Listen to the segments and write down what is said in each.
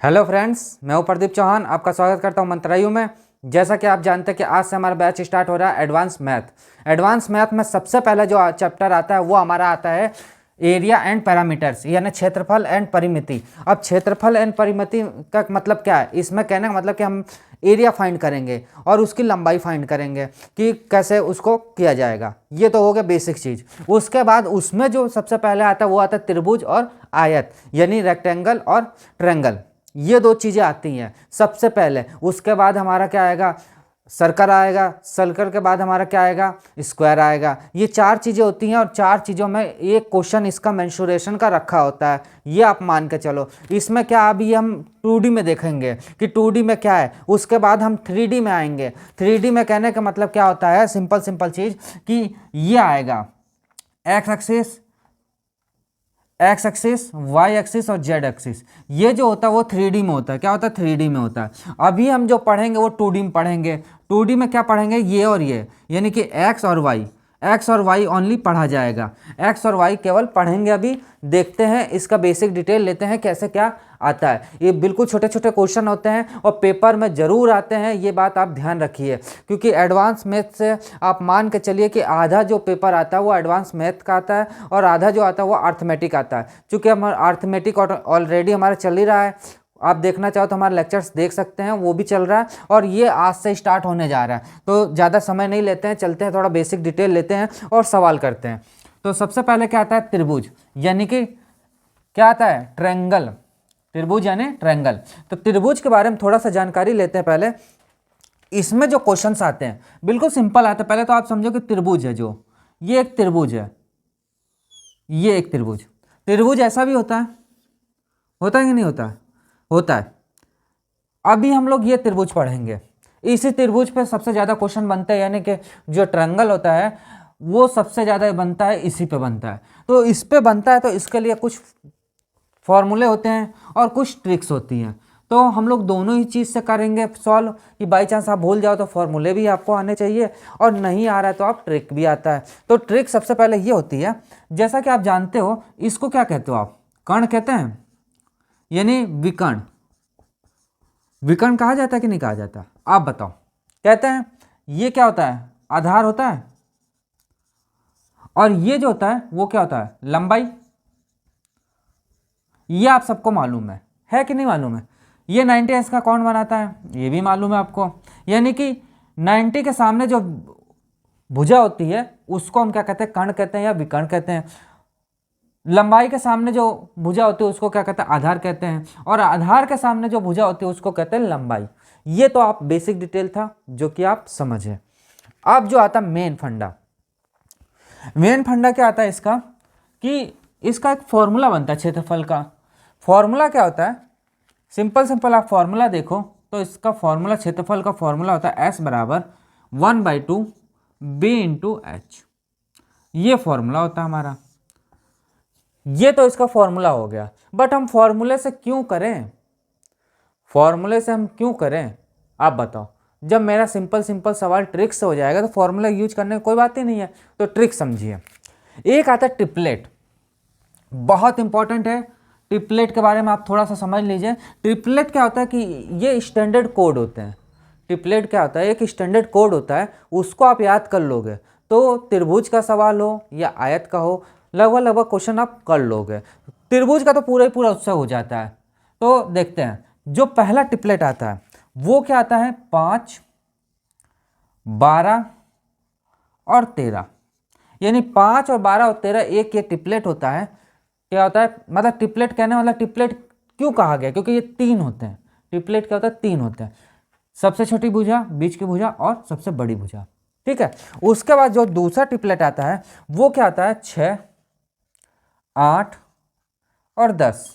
Hello friends, मैं हूं प्रदीप चौहान। आपका स्वागत करता हूं मंत्रायु में। जैसा कि आप जानते हैं कि आज से हमारा बैच स्टार्ट हो रहा है एडवांस मैथ। एडवांस मैथ में सबसे पहले जो चैप्टर आता है वो हमारा आता है एरिया एंड पैरामीटर्स, यानी क्षेत्रफल एंड परिमिति। अब क्षेत्रफल एंड परिमिति का मतलब क्या है? इसमें कहने का मतलब कि हम एरिया फाइंड करेंगे और उसकी लंबाई फाइंड करेंगे कि कैसे उसको किया जाएगा। ये तो हो गया बेसिक चीज़। उसके बाद उसमें जो सबसे पहले आता है वो आता है त्रिभुज और आयत, यानी रेक्टेंगल और ट्रायंगल। ये दो चीज़ें आती हैं सबसे पहले। उसके बाद हमारा क्या आएगा? सर्कल आएगा। सर्कल के बाद हमारा क्या आएगा? स्क्वायर आएगा। ये चार चीज़ें होती हैं और चार चीज़ों में एक क्वेश्चन इसका मेंशुरेशन का रखा होता है। ये आप मान के चलो। इसमें क्या अभी हम 2D में देखेंगे कि 2D में क्या है। उसके बाद हम 3D में आएंगे। 3D में कहने का मतलब क्या होता है? सिंपल चीज़ कि ये आएगा एक्स एक्सिस, वाई एक्सिस और जेड एक्सिस। ये जो होता है वो 3D में होता है। क्या होता है? 3D में होता है। अभी हम जो पढ़ेंगे वो 2D में पढ़ेंगे। 2D में क्या पढ़ेंगे? ये और ये, यानी कि एक्स और वाई ओनली पढ़ा जाएगा। एक्स और वाई केवल पढ़ेंगे। अभी देखते हैं, इसका बेसिक डिटेल लेते हैं कैसे क्या आता है। ये बिल्कुल छोटे छोटे क्वेश्चन होते हैं और पेपर में ज़रूर आते हैं। ये बात आप ध्यान रखिए, क्योंकि एडवांस मैथ से आप मान के चलिए कि आधा जो पेपर आता है वो एडवांस मैथ का आता है और आधा जो आता है वो अर्थमेटिक आता है। चूँकि हम अर्थमेटिक ऑलरेडी हमारा चल ही रहा है। आप देखना चाहो तो हमारे लेक्चर्स देख सकते हैं, वो भी चल रहा है और ये आज से स्टार्ट होने जा रहा है। तो ज़्यादा समय नहीं लेते हैं, चलते हैं, थोड़ा बेसिक डिटेल लेते हैं और सवाल करते हैं। तो सबसे पहले क्या आता है? त्रिभुज, यानी कि क्या आता है? ट्रायंगल। त्रिभुज यानी ट्रायंगल। तो त्रिभुज के बारे में थोड़ा सा जानकारी लेते हैं पहले। इसमें जो क्वेश्चंस आते हैं बिल्कुल सिंपल आते हैं। पहले तो आप समझो कि त्रिभुज है, जो ये एक त्रिभुज है, ये एक त्रिभुज। त्रिभुज ऐसा भी होता है कि नहीं होता? होता है। अभी हम लोग ये त्रिभुज पढ़ेंगे। इसी त्रिभुज पे सबसे ज़्यादा क्वेश्चन बनते हैं, यानी कि जो ट्रायंगल होता है वो सबसे ज़्यादा बनता है, इसी पे बनता है। तो इस पे बनता है तो इसके लिए कुछ फॉर्मूले होते हैं और कुछ ट्रिक्स होती हैं। तो हम लोग दोनों ही चीज़ से करेंगे सॉल्व, कि बाई चांस आप भूल जाओ तो फॉर्मूले भी आपको आने चाहिए और नहीं आ रहा है तो आप ट्रिक भी आता है। तो ट्रिक सबसे पहले ये होती है, जैसा कि आप जानते हो, इसको क्या कहते हो आप? कर्ण कहते हैं, यानी विकर्ण। विकर्ण कहा जाता है कि नहीं कहा जाता? आप बताओ। कहते हैं। ये क्या होता है? आधार होता है। और ये जो होता है वो क्या होता है? लंबाई। ये आप सबको मालूम है कि नहीं मालूम है? ये 90 का कौन बनाता है? ये भी मालूम है आपको। यानी कि 90 के सामने जो भुजा होती है उसको हम क्या कहते हैं? कर्ण कहते हैं या विकर्ण कहते हैं। लंबाई के सामने जो भुजा होती है उसको क्या कहते हैं? आधार कहते हैं। और आधार के सामने जो भुजा होती है उसको कहते हैं लंबाई। ये तो आप बेसिक डिटेल था जो कि आप समझे। अब जो आता मेन फंडा, मेन फंडा क्या आता है इसका? कि इसका एक फॉर्मूला बनता है क्षेत्रफल का। फॉर्मूला क्या होता है? सिंपल आप फॉर्मूला देखो तो इसका फॉर्मूला, क्षेत्रफल का फॉर्मूला होता है S बराबर 1/2 B इंटू एच। ये फॉर्मूला होता है हमारा। ये तो इसका फॉर्मूला हो गया। बट हम फॉर्मूले से क्यों करें? फॉर्मूले से हम क्यों करें आप बताओ? जब मेरा सिंपल सवाल ट्रिक से हो जाएगा तो फॉर्मूला यूज करने की कोई बात ही नहीं है। तो ट्रिक समझिए। एक आता है ट्रिपलेट, बहुत इंपॉर्टेंट है। ट्रिपलेट के बारे में आप थोड़ा सा समझ लीजिए। ट्रिपलेट क्या होता है कि ये स्टैंडर्ड कोड होते हैं। ट्रिपलेट क्या होता है? एक स्टैंडर्ड कोड होता है, उसको आप याद कर लोगे तो त्रिभुज का सवाल हो या आयत का हो, लगभग क्वेश्चन आप कर लोगे। त्रिभुज का तो पूरा ही पूरा उससे हो जाता है। तो देखते हैं, जो पहला ट्रिपलेट आता है वो क्या आता है? 5, 12 और 13। यानी 5 और 12 और 13 एक ये ट्रिपलेट होता है। क्या होता है? मतलब ट्रिपलेट कहने मतलब ट्रिपलेट क्यों कहा गया? क्योंकि ये 3 होते हैं। ट्रिपलेट क्या होता है? 3 होते हैं। सबसे छोटी भुजा, बीच की भुजा और सबसे बड़ी भुजा। ठीक है। उसके बाद जो दूसरा ट्रिपलेट आता है वो क्या आता है? 6, 8 और 10।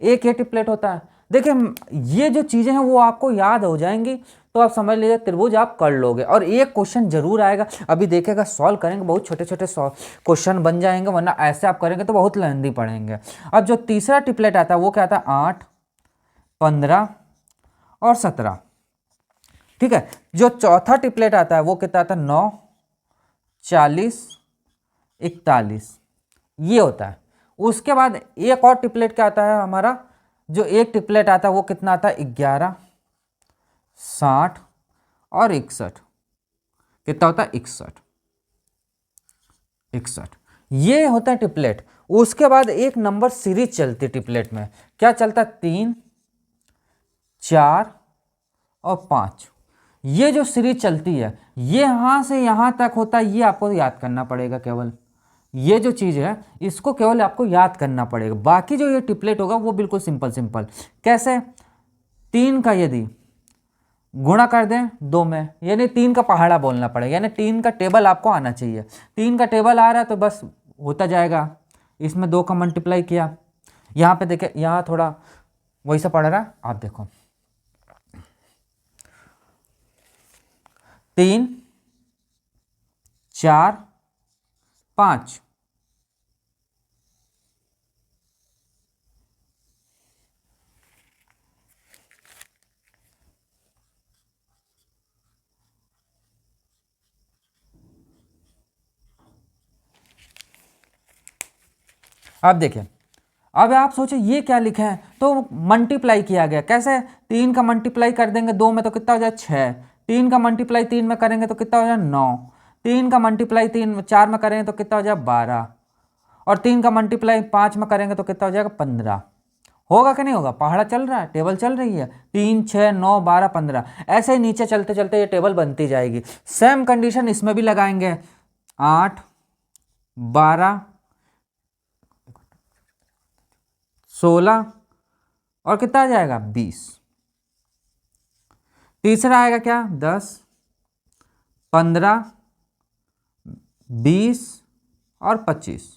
एक ये ट्रिपलेट होता है। देखिए, ये जो चीज़ें हैं वो आपको याद हो जाएंगी तो आप समझ लीजिए त्रिभुज आप कर लोगे। और एक क्वेश्चन जरूर आएगा, अभी देखेगा, सॉल्व करेंगे, बहुत छोटे छोटे क्वेश्चन बन जाएंगे, वरना ऐसे आप करेंगे तो बहुत लेंदी पढ़ेंगे। अब जो तीसरा ट्रिपलेट आता है वो क्या आता है? 8, 15 और 17। ठीक है। जो चौथा ट्रिपलेट आता है वो कितना आता है? 9, 40, 41। ये होता है। उसके बाद एक और ट्रिपलेट क्या आता है हमारा? जो एक ट्रिपलेट आता है वो कितना आता है 11, 60 और 61, कितना होता है 61, 61, ये होता है ट्रिपलेट। उसके बाद एक नंबर सीरीज चलती है ट्रिपलेट में, क्या चलता है 3, 4 और 5। ये जो सीरीज चलती है ये यहां से यहां तक होता है, ये आपको याद करना पड़ेगा केवल। ये जो चीज़ है इसको केवल आपको याद करना पड़ेगा, बाकी जो ये ट्रिपलेट होगा वो बिल्कुल सिंपल सिंपल। कैसे? 3 का यदि गुणा कर दें 2 में, यानी 3 का पहाड़ा बोलना पड़ेगा, यानी 3 का टेबल आपको आना चाहिए। 3 का टेबल आ रहा है तो बस होता जाएगा, इसमें 2 का मल्टीप्लाई किया। यहाँ पे देखिए, यहाँ थोड़ा वैसा पड़ रहा है, आप देखो 3, 4, 5, अब देखिए, अब आप सोचो ये क्या लिखा है, तो मल्टीप्लाई किया गया। कैसे? 3 का मल्टीप्लाई कर देंगे 2 में तो कितना हो जाए 6, 3 का मल्टीप्लाई 3 में करेंगे तो कितना हो जाए 9, 3 का मल्टीप्लाई 4 में करेंगे तो कितना हो जाए 12, और 3 का मल्टीप्लाई 5 में करेंगे तो कितना हो जाएगा 15। होगा कि नहीं होगा? पहाड़ा चल रहा है, टेबल चल रही है, 3, 6, 9, 12, 15, ऐसे ही नीचे चलते चलते ये टेबल बनती जाएगी। सेम कंडीशन इसमें भी लगाएंगे, 8, 12, 16 और कितना आ जाएगा 20। तीसरा आएगा क्या 10, 15, 20 और 25,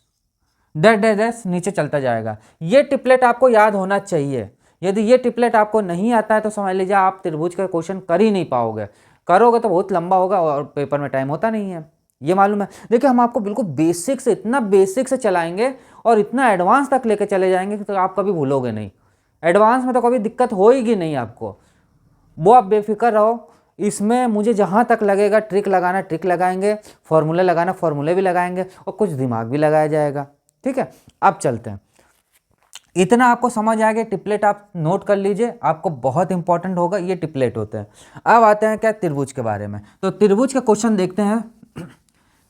डैश डैश डैश नीचे चलता जाएगा। ये ट्रिपलेट आपको याद होना चाहिए। यदि ये ट्रिपलेट आपको नहीं आता है तो समझ लीजिए आप त्रिभुज का क्वेश्चन कर ही नहीं पाओगे, करोगे तो बहुत लंबा होगा और पेपर में टाइम होता नहीं है, ये मालूम है। देखिए हम आपको बिल्कुल बेसिक से, इतना बेसिक से चलाएंगे और इतना एडवांस तक लेके चले जाएंगे कि तो आप कभी भूलोगे नहीं। एडवांस में तो कभी दिक्कत होएगी नहीं आपको, वो आप बेफिक्र रहो। इसमें मुझे जहाँ तक लगेगा ट्रिक लगाना ट्रिक लगाएंगे, फॉर्मूले लगाना फॉर्मूले भी लगाएंगे और कुछ दिमाग भी लगाया जाएगा। ठीक है, अब चलते हैं। इतना आपको समझ आ गया, ट्रिपलेट आप नोट कर लीजिए, आपको बहुत इंपॉर्टेंट होगा, ये ट्रिपलेट होते हैं। अब आते हैं क्या त्रिभुज के बारे में। तो त्रिभुज का क्वेश्चन देखते हैं।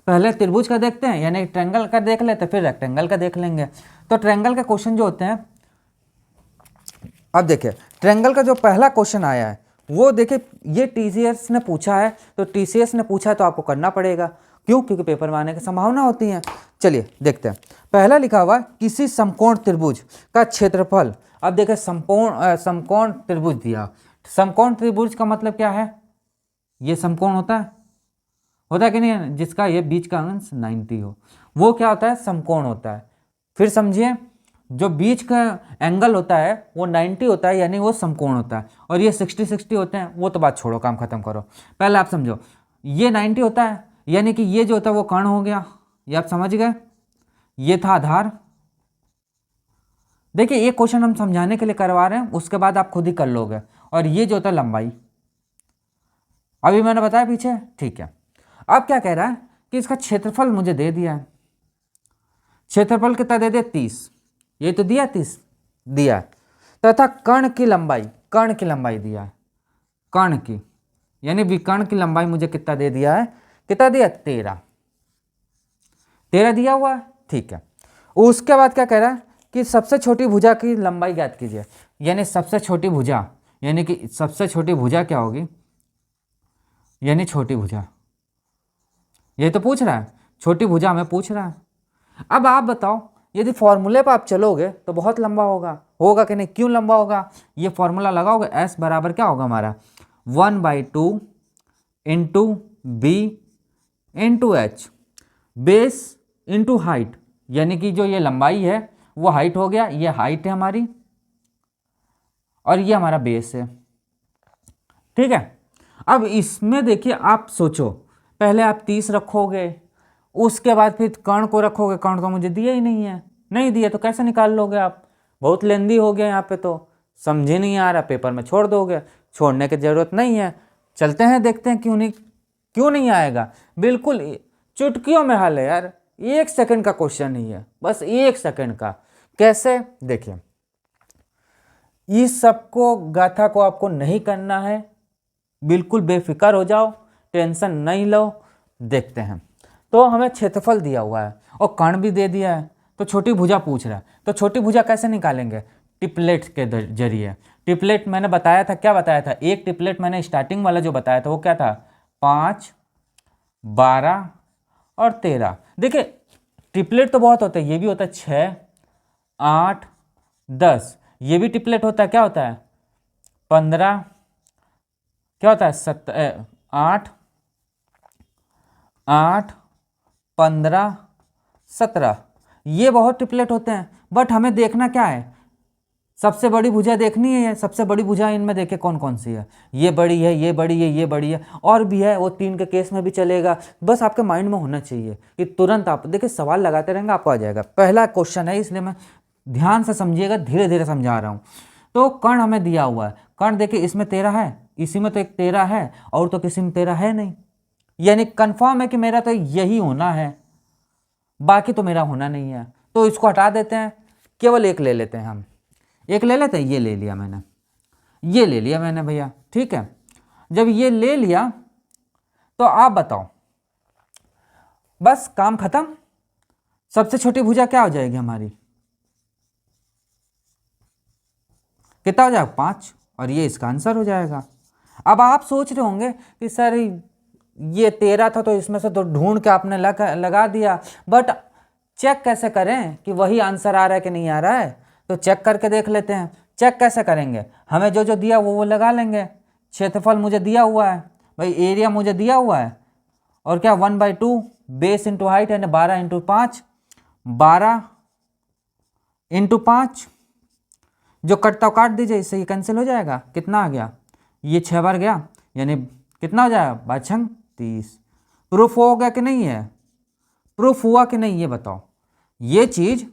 पहले त्रिभुज का देखते हैं, यानी ट्रायंगल का देख लेते, फिर रेक्टेंगल का देख लेंगे। तो ट्रायंगल के क्वेश्चन जो होते हैं, अब देखिए ट्रायंगल का जो पहला क्वेश्चन आया है वो देखिए, ये टीसीएस ने पूछा है, तो टीसीएस ने पूछा है तो आपको करना पड़ेगा। क्यों? क्योंकि पेपर में आने की संभावना होती है। चलिए देखते हैं। पहला लिखा हुआ किसी समकोण त्रिभुज का क्षेत्रफल। अब देखिए समकोण त्रिभुज दिया। समकोण त्रिभुज का मतलब क्या है? ये समकोण होता है कि नहीं, जिसका ये बीच का अंश 90 हो, वो क्या होता है? समकोण होता है। फिर समझिए, जो बीच का एंगल होता है वो 90 होता है, यानी वो समकोण होता है। और ये 60-60 होते हैं, वो तो बात छोड़ो, काम खत्म करो। पहले आप समझो, ये 90 होता है, यानी कि ये जो होता है वो कर्ण हो गया, ये आप समझ गए। ये था आधार। देखिए ये क्वेश्चन हम समझाने के लिए करवा रहे हैं, उसके बाद आप खुद ही कर लोगे। और ये जो होता है लंबाई, अभी मैंने बताया पीछे, ठीक है। अब क्या कह रहा है कि इसका क्षेत्रफल मुझे दे दिया है। क्षेत्रफल कितना दे दिया? 30, ये तो दिया 30 दिया, तथा कर्ण की लंबाई दिया है, कर्ण की, यानी विकर्ण की लंबाई मुझे कितना दे दिया है? कितना दिया? 13 दिया हुआ है, ठीक है। उसके बाद क्या कह रहा है कि सबसे छोटी भुजा की लंबाई ज्ञात कीजिए। यानी सबसे छोटी भुजा, यानी कि सबसे छोटी भुजा क्या होगी? यानी छोटी भुजा, ये तो पूछ रहा है, छोटी भुजा हमें पूछ रहा है। अब आप बताओ, यदि फॉर्मूले पर आप चलोगे तो बहुत लंबा होगा कि नहीं? क्यों लंबा होगा? ये फॉर्मूला लगाओगे, S बराबर क्या होगा हमारा? 1/2 into B into H, base into height, यानी कि जो ये लंबाई है वो हाइट हो गया, ये हाइट है हमारी और ये हमारा बेस है। ठीक है। अब इसमें देखिए आप सोचो, पहले आप 30 रखोगे, उसके बाद फिर कर्ण को रखोगे। कर्ण तो मुझे दिया ही नहीं है, नहीं दिया तो कैसे निकाल लोगे आप? बहुत लेंदी हो गया यहाँ पे, तो समझ ही नहीं आ रहा, पेपर में छोड़ दोगे। छोड़ने की जरूरत नहीं है, चलते हैं देखते हैं क्यों नहीं आएगा। बिल्कुल चुटकियों में हल है यार, 1 सेकंड का क्वेश्चन ही है, बस 1 सेकंड का। कैसे? देखिए इस सबको गाथा को आपको नहीं करना है, बिल्कुल बेफिक्र हो जाओ, टेंशन नहीं लो। देखते हैं, तो हमें क्षेत्रफल दिया हुआ है और कर्ण भी दे दिया है, तो छोटी भुजा पूछ रहा है। तो छोटी भुजा कैसे निकालेंगे? ट्रिपलेट के जरिए। ट्रिपलेट मैंने बताया था, क्या बताया था? एक ट्रिपलेट मैंने स्टार्टिंग वाला जो बताया था वो क्या था? 5, 12 और 13। देखिए ट्रिपलेट तो बहुत होता है, ये भी होता है 6, 8, 10, ये भी ट्रिपलेट होता है, क्या होता है? 15, क्या होता है? 8, 8, 15, 17, ये बहुत ट्रिपलेट होते हैं। बट हमें देखना क्या है? सबसे बड़ी भुजा देखनी है। सबसे बड़ी भुजा इनमें देखे कौन कौन सी है? ये बड़ी है, ये बड़ी है, ये बड़ी है, और भी है, वो 3 के केस में भी चलेगा। बस आपके माइंड में होना चाहिए कि तुरंत आप देखिए, सवाल लगाते रहेंगे आपको आ जाएगा। पहला क्वेश्चन है, इसलिए मैं ध्यान से समझिएगा, धीरे धीरे समझा रहा हूँ। तो कर्ण हमें दिया हुआ है। कर्ण देखिए, इसमें 13 है, इसी में तो एक 13 है, और तो किसी में 13 है नहीं, यानी कंफर्म है कि मेरा तो यही होना है, बाकी तो मेरा होना नहीं है। तो इसको हटा देते हैं, केवल एक ले लेते हैं हम। एक ले लेते हैं, ये ले लिया मैंने, ये ले लिया मैंने भैया, ठीक है। जब ये ले लिया तो आप बताओ, बस काम खत्म। सबसे छोटी भुजा क्या हो जाएगी हमारी? कितना हो जाएगा? 5, और ये इसका आंसर हो जाएगा। अब आप सोच रहे होंगे कि सर ये 13 था, तो इसमें से तो ढूंढ के आपने लगा दिया, बट चेक कैसे करें कि वही आंसर आ रहा है कि नहीं आ रहा है? तो चेक करके देख लेते हैं। चेक कैसे करेंगे? हमें जो जो दिया वो लगा लेंगे। क्षेत्रफल मुझे दिया हुआ है भाई, एरिया मुझे दिया हुआ है, और क्या 1/2 बेस इंटू हाइट, यानी 12 इंटू 5, 12 इंटू 5, जो कटता काट दीजिए, इससे ये कैंसिल हो जाएगा। कितना आ गया? ये 6 बार गया, यानी कितना हो जाएगा? 5×6 = 30। प्रूफ हो गया कि नहीं है? प्रूफ हुआ कि नहीं ये बताओ। ये चीज़,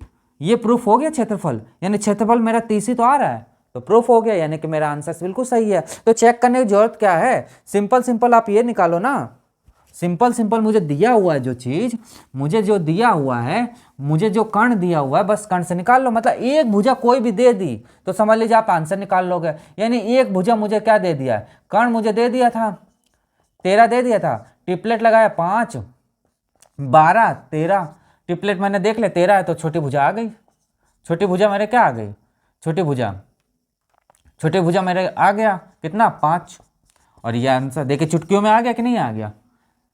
ये प्रूफ हो गया क्षेत्रफल, यानी क्षेत्रफल मेरा 30 ही तो आ रहा है, तो प्रूफ हो गया, यानी कि मेरा आंसर बिल्कुल सही है। तो चेक करने की जरूरत क्या है? सिंपल सिंपल आप ये निकालो ना, सिंपल सिंपल मुझे दिया हुआ है जो चीज़, मुझे जो दिया हुआ है, मुझे जो कर्ण दिया हुआ है, बस कर्ण से निकाल लो। मतलब एक भुजा कोई भी दे दी तो समझ लीजिए आप आंसर निकाल लोगे। यानी एक भुजा मुझे क्या दे दिया है? कर्ण मुझे दे दिया था, 13 दे दिया था, ट्रिपलेट लगाया 5, 12, 13, ट्रिपलेट मैंने देख लिया 13 है, तो छोटी भुजा आ गई। छोटी भुजा मेरे क्या आ गई? छोटी भुजा मेरे आ गया कितना? 5। और ये आंसर देखिए चुटकियों में आ गया कि नहीं आ गया?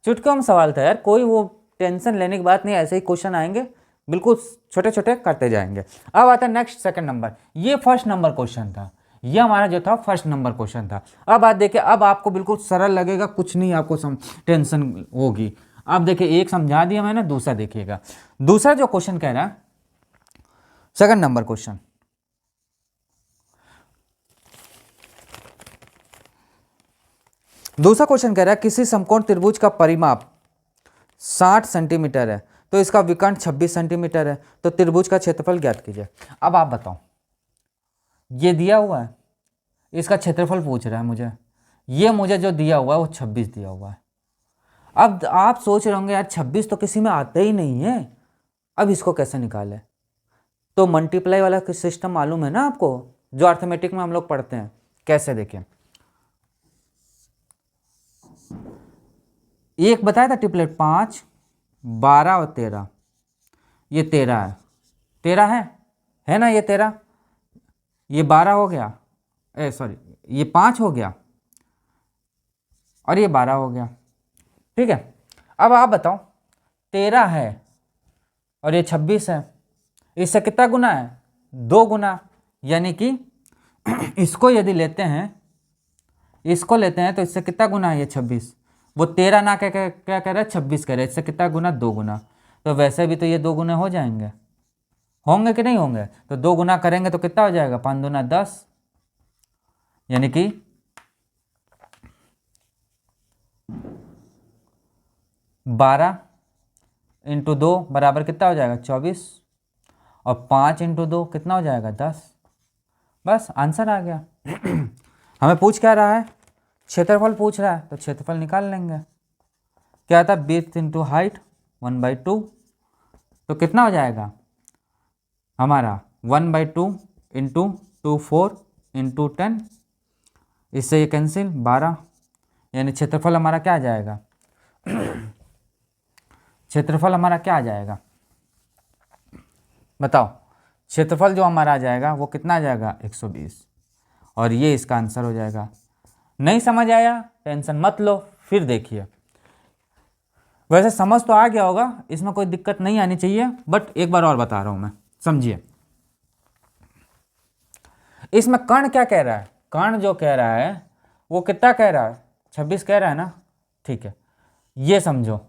चुटकियों में सवाल था यार, कोई वो टेंशन लेने की बात नहीं, ऐसे ही क्वेश्चन आएंगे, बिल्कुल छोटे छोटे करते जाएंगे। अब आता है नेक्स्ट सेकंड नंबर। ये फर्स्ट नंबर क्वेश्चन था, ये हमारा जो था फर्स्ट नंबर क्वेश्चन था। अब बात देखिए, अब आपको बिल्कुल सरल लगेगा, कुछ नहीं आपको टेंशन होगी। अब देखिए, एक समझा दिया मैंने, दूसरा देखिएगा। दूसरा जो क्वेश्चन कह रहा है, सेकंड नंबर क्वेश्चन, दूसरा क्वेश्चन कह रहा है किसी समकोण त्रिभुज का परिमाप 60 सेंटीमीटर है, तो इसका विकर्ण 26 सेंटीमीटर है, तो त्रिभुज का क्षेत्रफल ज्ञात कीजिए। अब आप बताओ, ये दिया हुआ है, इसका क्षेत्रफल पूछ रहा है मुझे, ये मुझे जो दिया हुआ है वो 26 दिया हुआ है। अब आप सोच रहे होंगे यार 26 तो किसी में आता ही नहीं है, अब इसको कैसे निकाले? तो मल्टीप्लाई वाला सिस्टम मालूम है ना आपको, जो अर्थमेटिक में हम लोग पढ़ते हैं। कैसे? देखिए, एक बताया था ट्रिपलेट 5, 12 और 13, ये 13 है, 13 है ना? ये 13, ये 12 हो गया, सॉरी ये 5 हो गया, और ये 12 हो गया, ठीक है। अब आप बताओ, 13 है और ये 26 है, इससे कितना गुना है? 2 गुना, यानी कि इसको यदि लेते हैं, इसको लेते हैं तो इससे कितना गुना है? ये 26। वो 13 ना क्या क्या कह रहा है? 26 कह रहा है, इससे कितना गुना? 2 गुना। तो वैसे भी तो ये 2 गुने हो जाएंगे, होंगे कि नहीं होंगे? तो 2 गुना करेंगे तो कितना हो जाएगा? 5 दूना 10, यानी कि 12 इंटू 2 बराबर कितना हो जाएगा? 24, और 5 इंटू 2 कितना हो जाएगा? 10। बस आंसर आ गया। हमें पूछ क्या रहा है? क्षेत्रफल पूछ रहा है, तो क्षेत्रफल निकाल लेंगे। क्या था? 20 इंटू हाइट 1/2, तो कितना हो जाएगा हमारा? 1/2 इंटू 2 4, इंटू 10, इससे ये कैंसिल 12, यानी क्षेत्रफल हमारा क्या आ जाएगा, क्षेत्रफल हमारा क्या आ जाएगा बताओ। क्षेत्रफल जो हमारा आ जाएगा वो कितना आ जाएगा 120, और ये इसका आंसर हो जाएगा। नहीं समझ आया टेंशन मत लो, फिर देखिए। वैसे समझ तो आ गया होगा, इसमें कोई दिक्कत नहीं आनी चाहिए, बट एक बार और बता रहा हूं मैं, समझिए। इसमें कर्ण क्या कह रहा है, कर्ण जो कह रहा है वो कितना कह रहा है, 26 कह रहा है ना, ठीक है। ये समझो,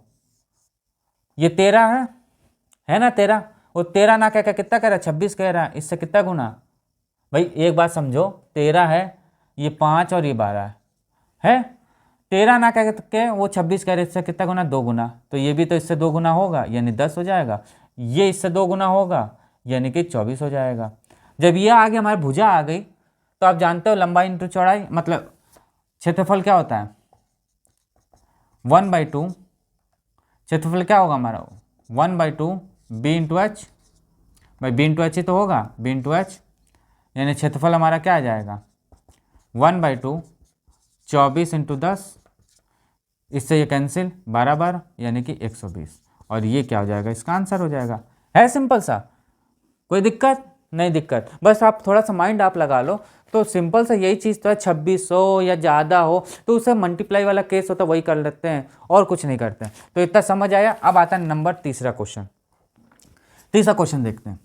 ये 13 है ना 13, वो 13 ना कह के कितना कह रहा है 26 कह रहा है, इससे कितना गुना। भाई एक बात समझो, 13 है, ये 5 और ये 12 है 13 ना कह के वो 26 कह रहे, इससे कितना गुना 2 गुना, तो ये भी तो इससे 2 गुना होगा यानी 10 हो जाएगा, ये इससे 2 गुना होगा यानी कि 24 हो जाएगा। जब ये आ गया हमारी भुजा आ गई, तो आप जानते हो लंबाई इंटू चौड़ाई, मतलब क्षेत्रफल क्या होता है 1/2, क्षेत्रफल क्या होगा हमारा 1/2 बी इंटू एच, भाई बी इंटू एच ही तो होगा, बी इंटू एच, यानी क्षेत्रफल हमारा क्या आ जाएगा 1/2 24 इंटू 10, इससे ये कैंसिल 12 बार यानी कि 120, और ये क्या हो जाएगा, इसका आंसर हो जाएगा। है सिंपल सा, कोई दिक्कत नहीं, दिक्कत बस आप थोड़ा सा माइंड आप लगा लो, तो सिंपल सा यही चीज़ तो है। 26 हो या ज़्यादा हो तो उसे मल्टीप्लाई वाला केस होता है वही कर लेते हैं, और कुछ नहीं करते हैं। तो इतना समझ आया। अब आता है नंबर तीसरा क्वेश्चन, तीसरा क्वेश्चन देखते हैं।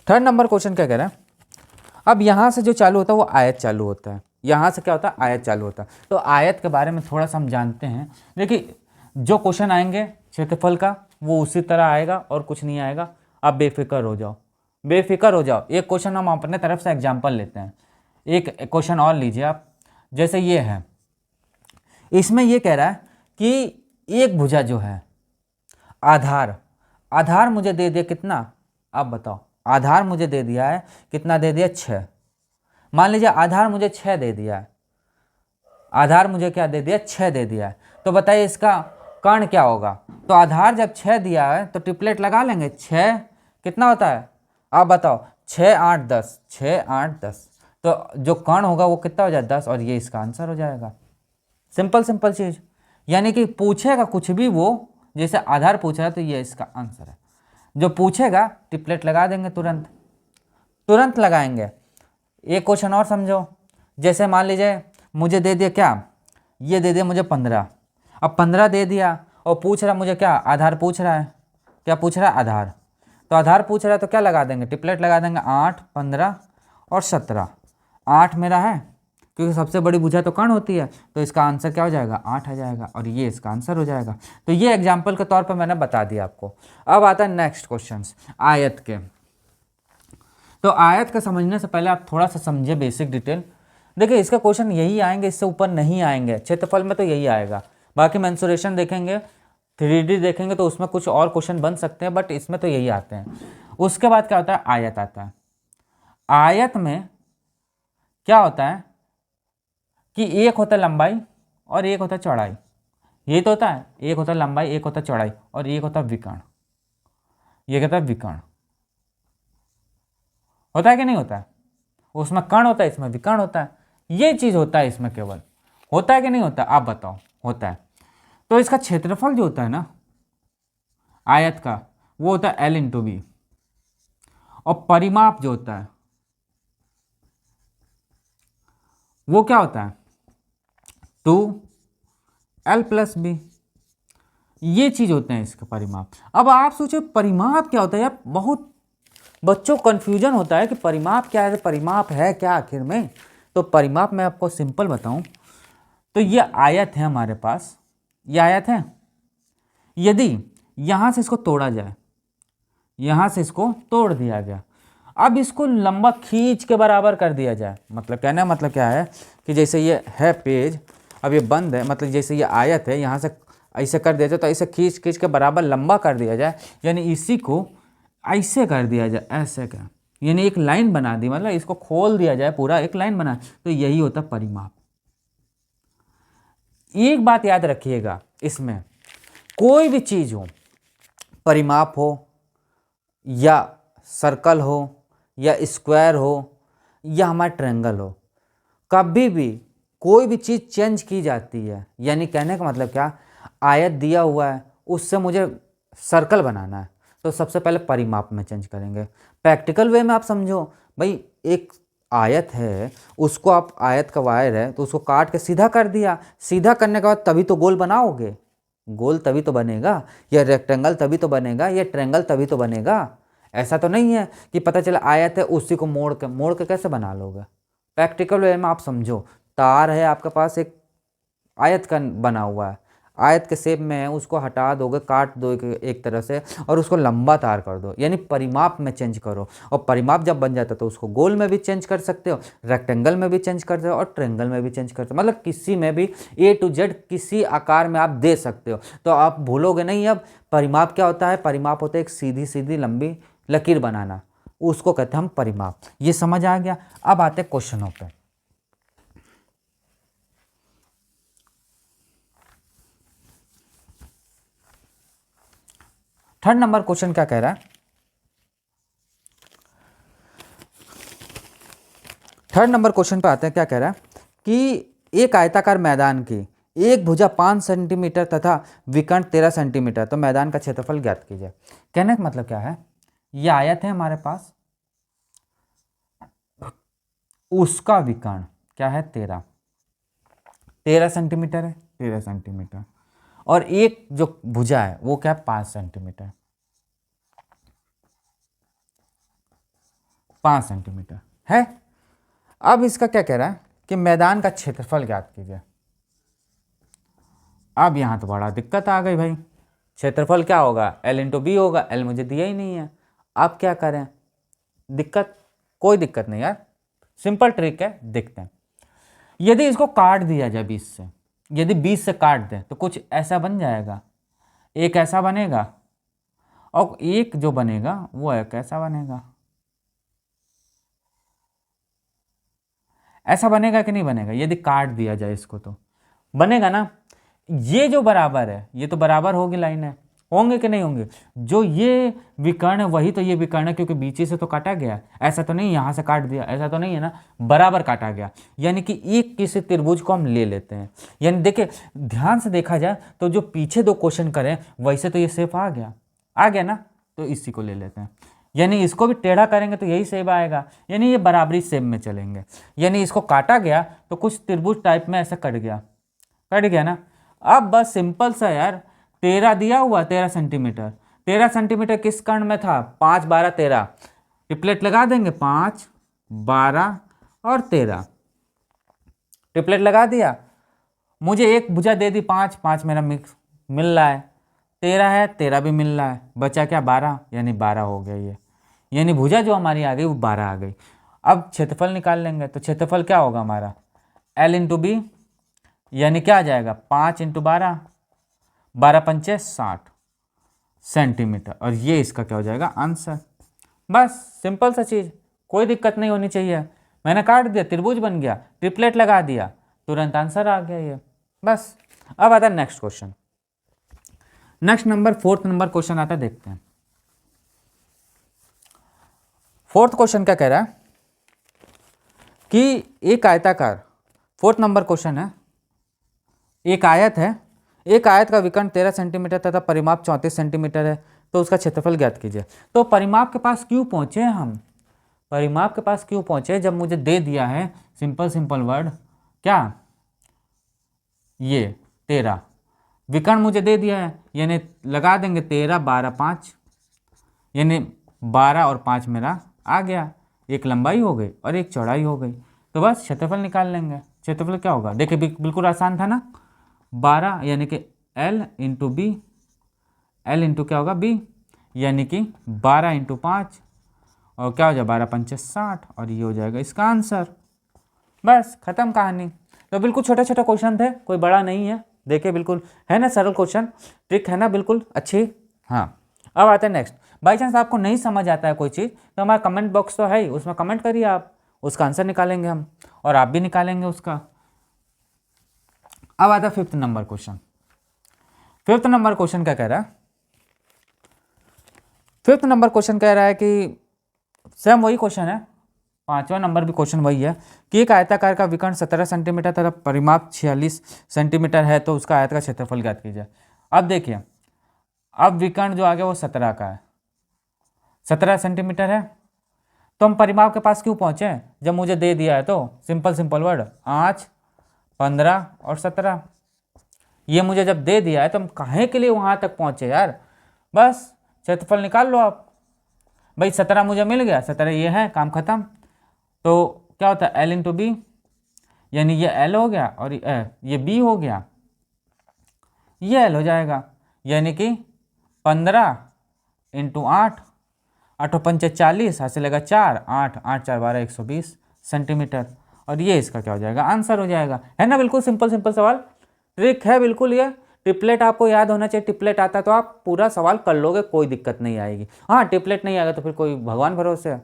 थर्ड नंबर क्वेश्चन क्या कह रहा है, अब यहाँ से जो चालू होता है वो आयत चालू होता है, यहाँ से क्या होता है आयत चालू होता है। तो आयत के बारे में थोड़ा सा हम जानते हैं। देखिए जो क्वेश्चन आएंगे क्षेत्रफल का वो उसी तरह आएगा और कुछ नहीं आएगा, आप बेफिक्र हो जाओ, बेफिक्र हो जाओ। एक क्वेश्चन हम अपने तरफ से एग्जाम्पल लेते हैं, एक क्वेश्चन और लीजिए आप, जैसे ये है, इसमें ये कह रहा है कि एक भुजा जो है आधार, आधार मुझे दे दिया कितना, आप बताओ, आधार मुझे दे दिया है कितना, दे दिया 6, मान लीजिए आधार मुझे 6 दे दिया है, आधार मुझे क्या दे दिया 6 दे दिया है, तो बताइए इसका कर्ण क्या होगा। तो आधार जब 6 दिया है तो ट्रिपलेट लगा लेंगे, 6 कितना होता है आप बताओ, 6 8 10, 6 8 10, तो जो कर्ण होगा वो कितना हो जाए 10, और ये इसका आंसर हो जाएगा। सिंपल सिंपल चीज़, यानी कि पूछेगा कुछ भी वो, जैसे आधार पूछ रहा है तो ये इसका आंसर है। जो पूछेगा ट्रिपलेट लगा देंगे, तुरंत तुरंत लगाएंगे। एक क्वेश्चन और समझो, जैसे मान लीजिए मुझे दे दिया क्या, ये दे दिया मुझे 15, अब 15 दे दिया और पूछ रहा मुझे क्या, आधार पूछ रहा है, क्या पूछ रहा है आधार, तो आधार पूछ रहा है तो क्या लगा देंगे, ट्रिपलेट लगा देंगे, 8 15 और 17, 8 मेरा है क्योंकि सबसे बड़ी भुजा तो कर्ण होती है, तो इसका आंसर क्या हो जाएगा 8 आ जाएगा, और ये इसका आंसर हो जाएगा। तो ये एग्जाम्पल के तौर पर मैंने बता दिया आपको। अब आता है नेक्स्ट क्वेश्चन आयत के। तो आयत का समझने से पहले आप थोड़ा सा समझिए बेसिक डिटेल। देखिए इसका क्वेश्चन यही आएंगे, इससे ऊपर नहीं आएंगे, क्षेत्रफल में तो यही आएगा, बाकी मेंसुरेशन देखेंगे 3D देखेंगे तो उसमें कुछ और क्वेश्चन बन सकते हैं, बट इसमें तो यही आते हैं। उसके बाद क्या होता है आयत आता है। आयत में क्या होता है कि एक होता है लंबाई और एक होता है चौड़ाई, यही तो होता है, एक होता है लंबाई एक होता है चौड़ाई, और एक होता है विकर्ण, ये कहता है विकर्ण, होता है कि नहीं होता है, उसमें कर्ण होता है इसमें विकर्ण होता है, ये चीज होता है इसमें केवल, होता है कि नहीं होता आप बताओ, होता है। तो इसका क्षेत्रफल जो होता है ना आयत का वो होता है L इंटू बी, और परिमाप जो होता है वो क्या होता है 2L प्लस बी, ये चीज होते हैं इसका परिमाप। अब आप सोचो परिमाप क्या होता है यार, बहुत बच्चों को कन्फ्यूजन होता है कि परिमाप क्या है, परिमाप है क्या आखिर में। तो परिमाप मैं आपको सिंपल बताऊं तो ये आयत है हमारे पास, ये आयत है, यदि यहां से इसको तोड़ा जाए, यहां से इसको तोड़ दिया गया, अब इसको लंबा खींच के बराबर कर दिया जाए, मतलब कहने का मतलब क्या है कि जैसे ये है पेज, अब ये बंद है, मतलब जैसे ये आयत है यहाँ से ऐसे कर दिया जाए, तो ऐसे खींच खींच के बराबर लंबा कर दिया जाए, यानी इसी को ऐसे कर दिया जाए, ऐसे क्या, यानी एक लाइन बना दी, मतलब इसको खोल दिया जाए पूरा, एक लाइन बना, तो यही होता परिमाप। एक बात याद रखिएगा, इसमें कोई भी चीज हो, परिमाप हो या सर्कल हो या स्क्वायर हो या हमारा ट्रायंगल हो, कभी भी कोई भी चीज़ चेंज की जाती है, यानी कहने का मतलब क्या, आयत दिया हुआ है उससे मुझे सर्कल बनाना है तो सबसे पहले परिमाप में चेंज करेंगे। प्रैक्टिकल वे में आप समझो भाई, एक आयत है, उसको आप, आयत का वायर है तो उसको काट के सीधा कर दिया, सीधा करने के बाद तभी तो गोल बनाओगे, गोल तभी तो बनेगा, या रेक्टेंगल तभी तो बनेगा, या ट्रायंगल तभी तो बनेगा। ऐसा तो नहीं है कि पता चला आयत है उसी को मोड़ के कैसे बना लोगे। प्रैक्टिकल वे में आप समझो, तार है आपके पास, एक आयत का बना हुआ है, आयत के शेप में है, उसको हटा दोगे, काट दो एक तरह से और उसको लंबा तार कर दो, यानी परिमाप में चेंज करो। और परिमाप जब बन जाता है तो उसको गोल में भी चेंज कर सकते हो, रेक्टेंगल में भी चेंज कर सकते हो और ट्रायंगल में भी चेंज कर सकते हो, मतलब किसी में भी A to Z किसी आकार में आप दे सकते हो। तो आप भूलोगे नहीं। अब परिमाप क्या होता है, परिमाप होता है एक सीधी सीधी लंबी लकीर बनाना, उसको कहते हैं हम परिमाप। ये समझ आ गया। अब आते हैं क्वेश्चनों पे। थर्ड नंबर क्वेश्चन क्या कह रहा है, थर्ड नंबर क्वेश्चन पे आते हैं। क्या कह रहा है कि एक आयताकार मैदान की एक भुजा 5 सेंटीमीटर तथा विकर्ण 13 सेंटीमीटर, तो मैदान का क्षेत्रफल ज्ञात कीजिए। कहने का मतलब क्या है, ये आयत है हमारे पास, उसका विकर्ण क्या है 13 सेंटीमीटर है, 13 सेंटीमीटर, और एक जो भुजा है वो क्या है 5 सेंटीमीटर, 5 सेंटीमीटर है। अब इसका क्या कह रहा है कि मैदान का क्षेत्रफल ज्ञात कीजिए। अब यहां तो बड़ा दिक्कत आ गई भाई, क्षेत्रफल क्या होगा, L इंटू बी होगा, L मुझे दिया ही नहीं है। अब क्या करें, दिक्कत, कोई दिक्कत नहीं यार, सिंपल ट्रिक है, देखते हैं। यदि इसको काट दिया जाए 20 से, यदि 20 से काट दें तो कुछ ऐसा बन जाएगा, एक ऐसा बनेगा और एक जो बनेगा वो एक ऐसा बनेगा। ऐसा बनेगा कि नहीं बनेगा, यदि काट दिया जाए इसको तो बनेगा ना। ये जो बराबर है ये तो बराबर होगी लाइन है, होंगे कि नहीं होंगे। जो ये विकर्ण है वही तो ये विकर्ण है, क्योंकि बीच से तो काटा गया, ऐसा तो नहीं यहाँ से काट दिया, ऐसा तो नहीं है ना, बराबर काटा गया। यानी कि एक किसी त्रिभुज को हम ले लेते हैं। यानी देखिए ध्यान से देखा जाए तो जो पीछे दो क्वेश्चन करें वैसे तो ये सेफ आ गया ना, तो इसी को ले लेते हैं। यानी इसको भी टेढ़ा करेंगे तो यही सेब आएगा, यानी ये बराबरी सेब में चलेंगे। यानी इसको काटा गया तो कुछ त्रिभुज टाइप में ऐसा कट गया ना। अब बस सिंपल सा यार, 13 दिया हुआ, 13 सेंटीमीटर, 13 सेंटीमीटर किस कर्ण में था, 5 12 13, ट्रिपलेट लगा देंगे, 5 12 और 13, ट्रिपलेट लगा दिया। मुझे एक भुजा दे दी 5, 5 मेरा मिक्स मिल रहा है, 13 है, 13 भी मिल रहा है, बचा क्या 12, यानी 12 हो गया ये, यानी भुजा जो हमारी आ गई वो 12 आ गई। अब क्षेत्रफल निकाल लेंगे तो क्षेत्रफल क्या होगा हमारा, L इंटू बी, यानी क्या आ जाएगा 5 इंटू 12, 12 पंचे 60 सेंटीमीटर, और ये इसका क्या हो जाएगा आंसर। बस सिंपल सा चीज़, कोई दिक्कत नहीं होनी चाहिए। मैंने काट दिया, त्रिभुज बन गया, ट्रिपलेट लगा दिया, तुरंत आंसर आ गया ये, बस। अब आता है next question. Next number 4th number question आता है, देखते हैं। 4th क्वेश्चन क्या कह रहा है कि एक आयताकार, 4th नंबर क्वेश्चन है, एक आयत है, एक आयत का विकर्ण 13 सेंटीमीटर तथा परिमाप 34 सेंटीमीटर है, तो उसका क्षेत्रफल ज्ञात कीजिए। तो परिमाप के पास क्यों पहुंचे हम, परिमाप के पास क्यों पहुंचे जब मुझे दे दिया है सिंपल वर्ड, क्या ये 13, विकर्ण मुझे दे दिया है, यानी लगा देंगे 13 12 5, यानी 12 और 5 मेरा आ गया, एक लंबाई हो गई और एक चौड़ाई हो गई, तो बस क्षेत्रफल निकाल लेंगे। क्षेत्रफल क्या होगा, देखिए बिल्कुल आसान था ना, 12 यानी कि L into B, L into क्या होगा बी, यानी कि 12 इंटू 5, और क्या हो जाए 12 पंचे 60, और ये हो जाएगा इसका आंसर। बस खत्म कहानी। तो बिल्कुल छोटे छोटे क्वेश्चन थे, कोई बड़ा नहीं है, देखिए बिल्कुल है ना सरल क्वेश्चन, ट्रिक है ना बिल्कुल अच्छी। हाँ, अब आते हैं नेक्स्ट। बाई चांस आपको नहीं समझ आता है कोई चीज़ तो हमारा कमेंट बॉक्स तो है ही, उसमें कमेंट करिए आप, उसका आंसर निकालेंगे हम, और आप भी निकालेंगे उसका। अब आता है 5th number question. 5th number question क्या कह रहा है 5th नंबर क्वेश्चन कह रहा है कि सेम वही क्वेश्चन है, 5वां नंबर भी क्वेश्चन वही है कि एक आयताकार का विकर्ण 17 सेंटीमीटर तथा परिमाप 46 सेंटीमीटर है, तो उसका आयत का क्षेत्रफल ज्ञात कीजिए। अब देखिए, अब विकर्ण जो आ गया वो 17 का है, 17 सेंटीमीटर है, तो हम परिमाप के पास क्यों पहुंचे जब मुझे दे दिया है? तो सिंपल वर्ड 5, 15 और 17, ये मुझे जब दे दिया है तो हम काहे के लिए वहां तक पहुंचे यार? बस क्षेत्रफल निकाल लो आप। भाई 17 मुझे मिल गया, 17 ये है, काम खत्म। तो क्या होता है, L इंटू बी, यानी ये L हो गया और ये B हो गया, ये L हो जाएगा, यानी कि 15 इंटू 8, 8 पंचे 40, हाथ से लगा 4, 8 8 4 12 120 सेंटीमीटर, और ये इसका क्या हो जाएगा, आंसर हो जाएगा। है ना, बिल्कुल सिंपल सवाल, ट्रिक है बिल्कुल। ये ट्रिपलेट आपको याद होना चाहिए, ट्रिपलेट आता है तो आप पूरा सवाल कर लोगे, कोई दिक्कत नहीं आएगी। हाँ, ट्रिपलेट नहीं आएगा तो फिर कोई भगवान भरोसे है,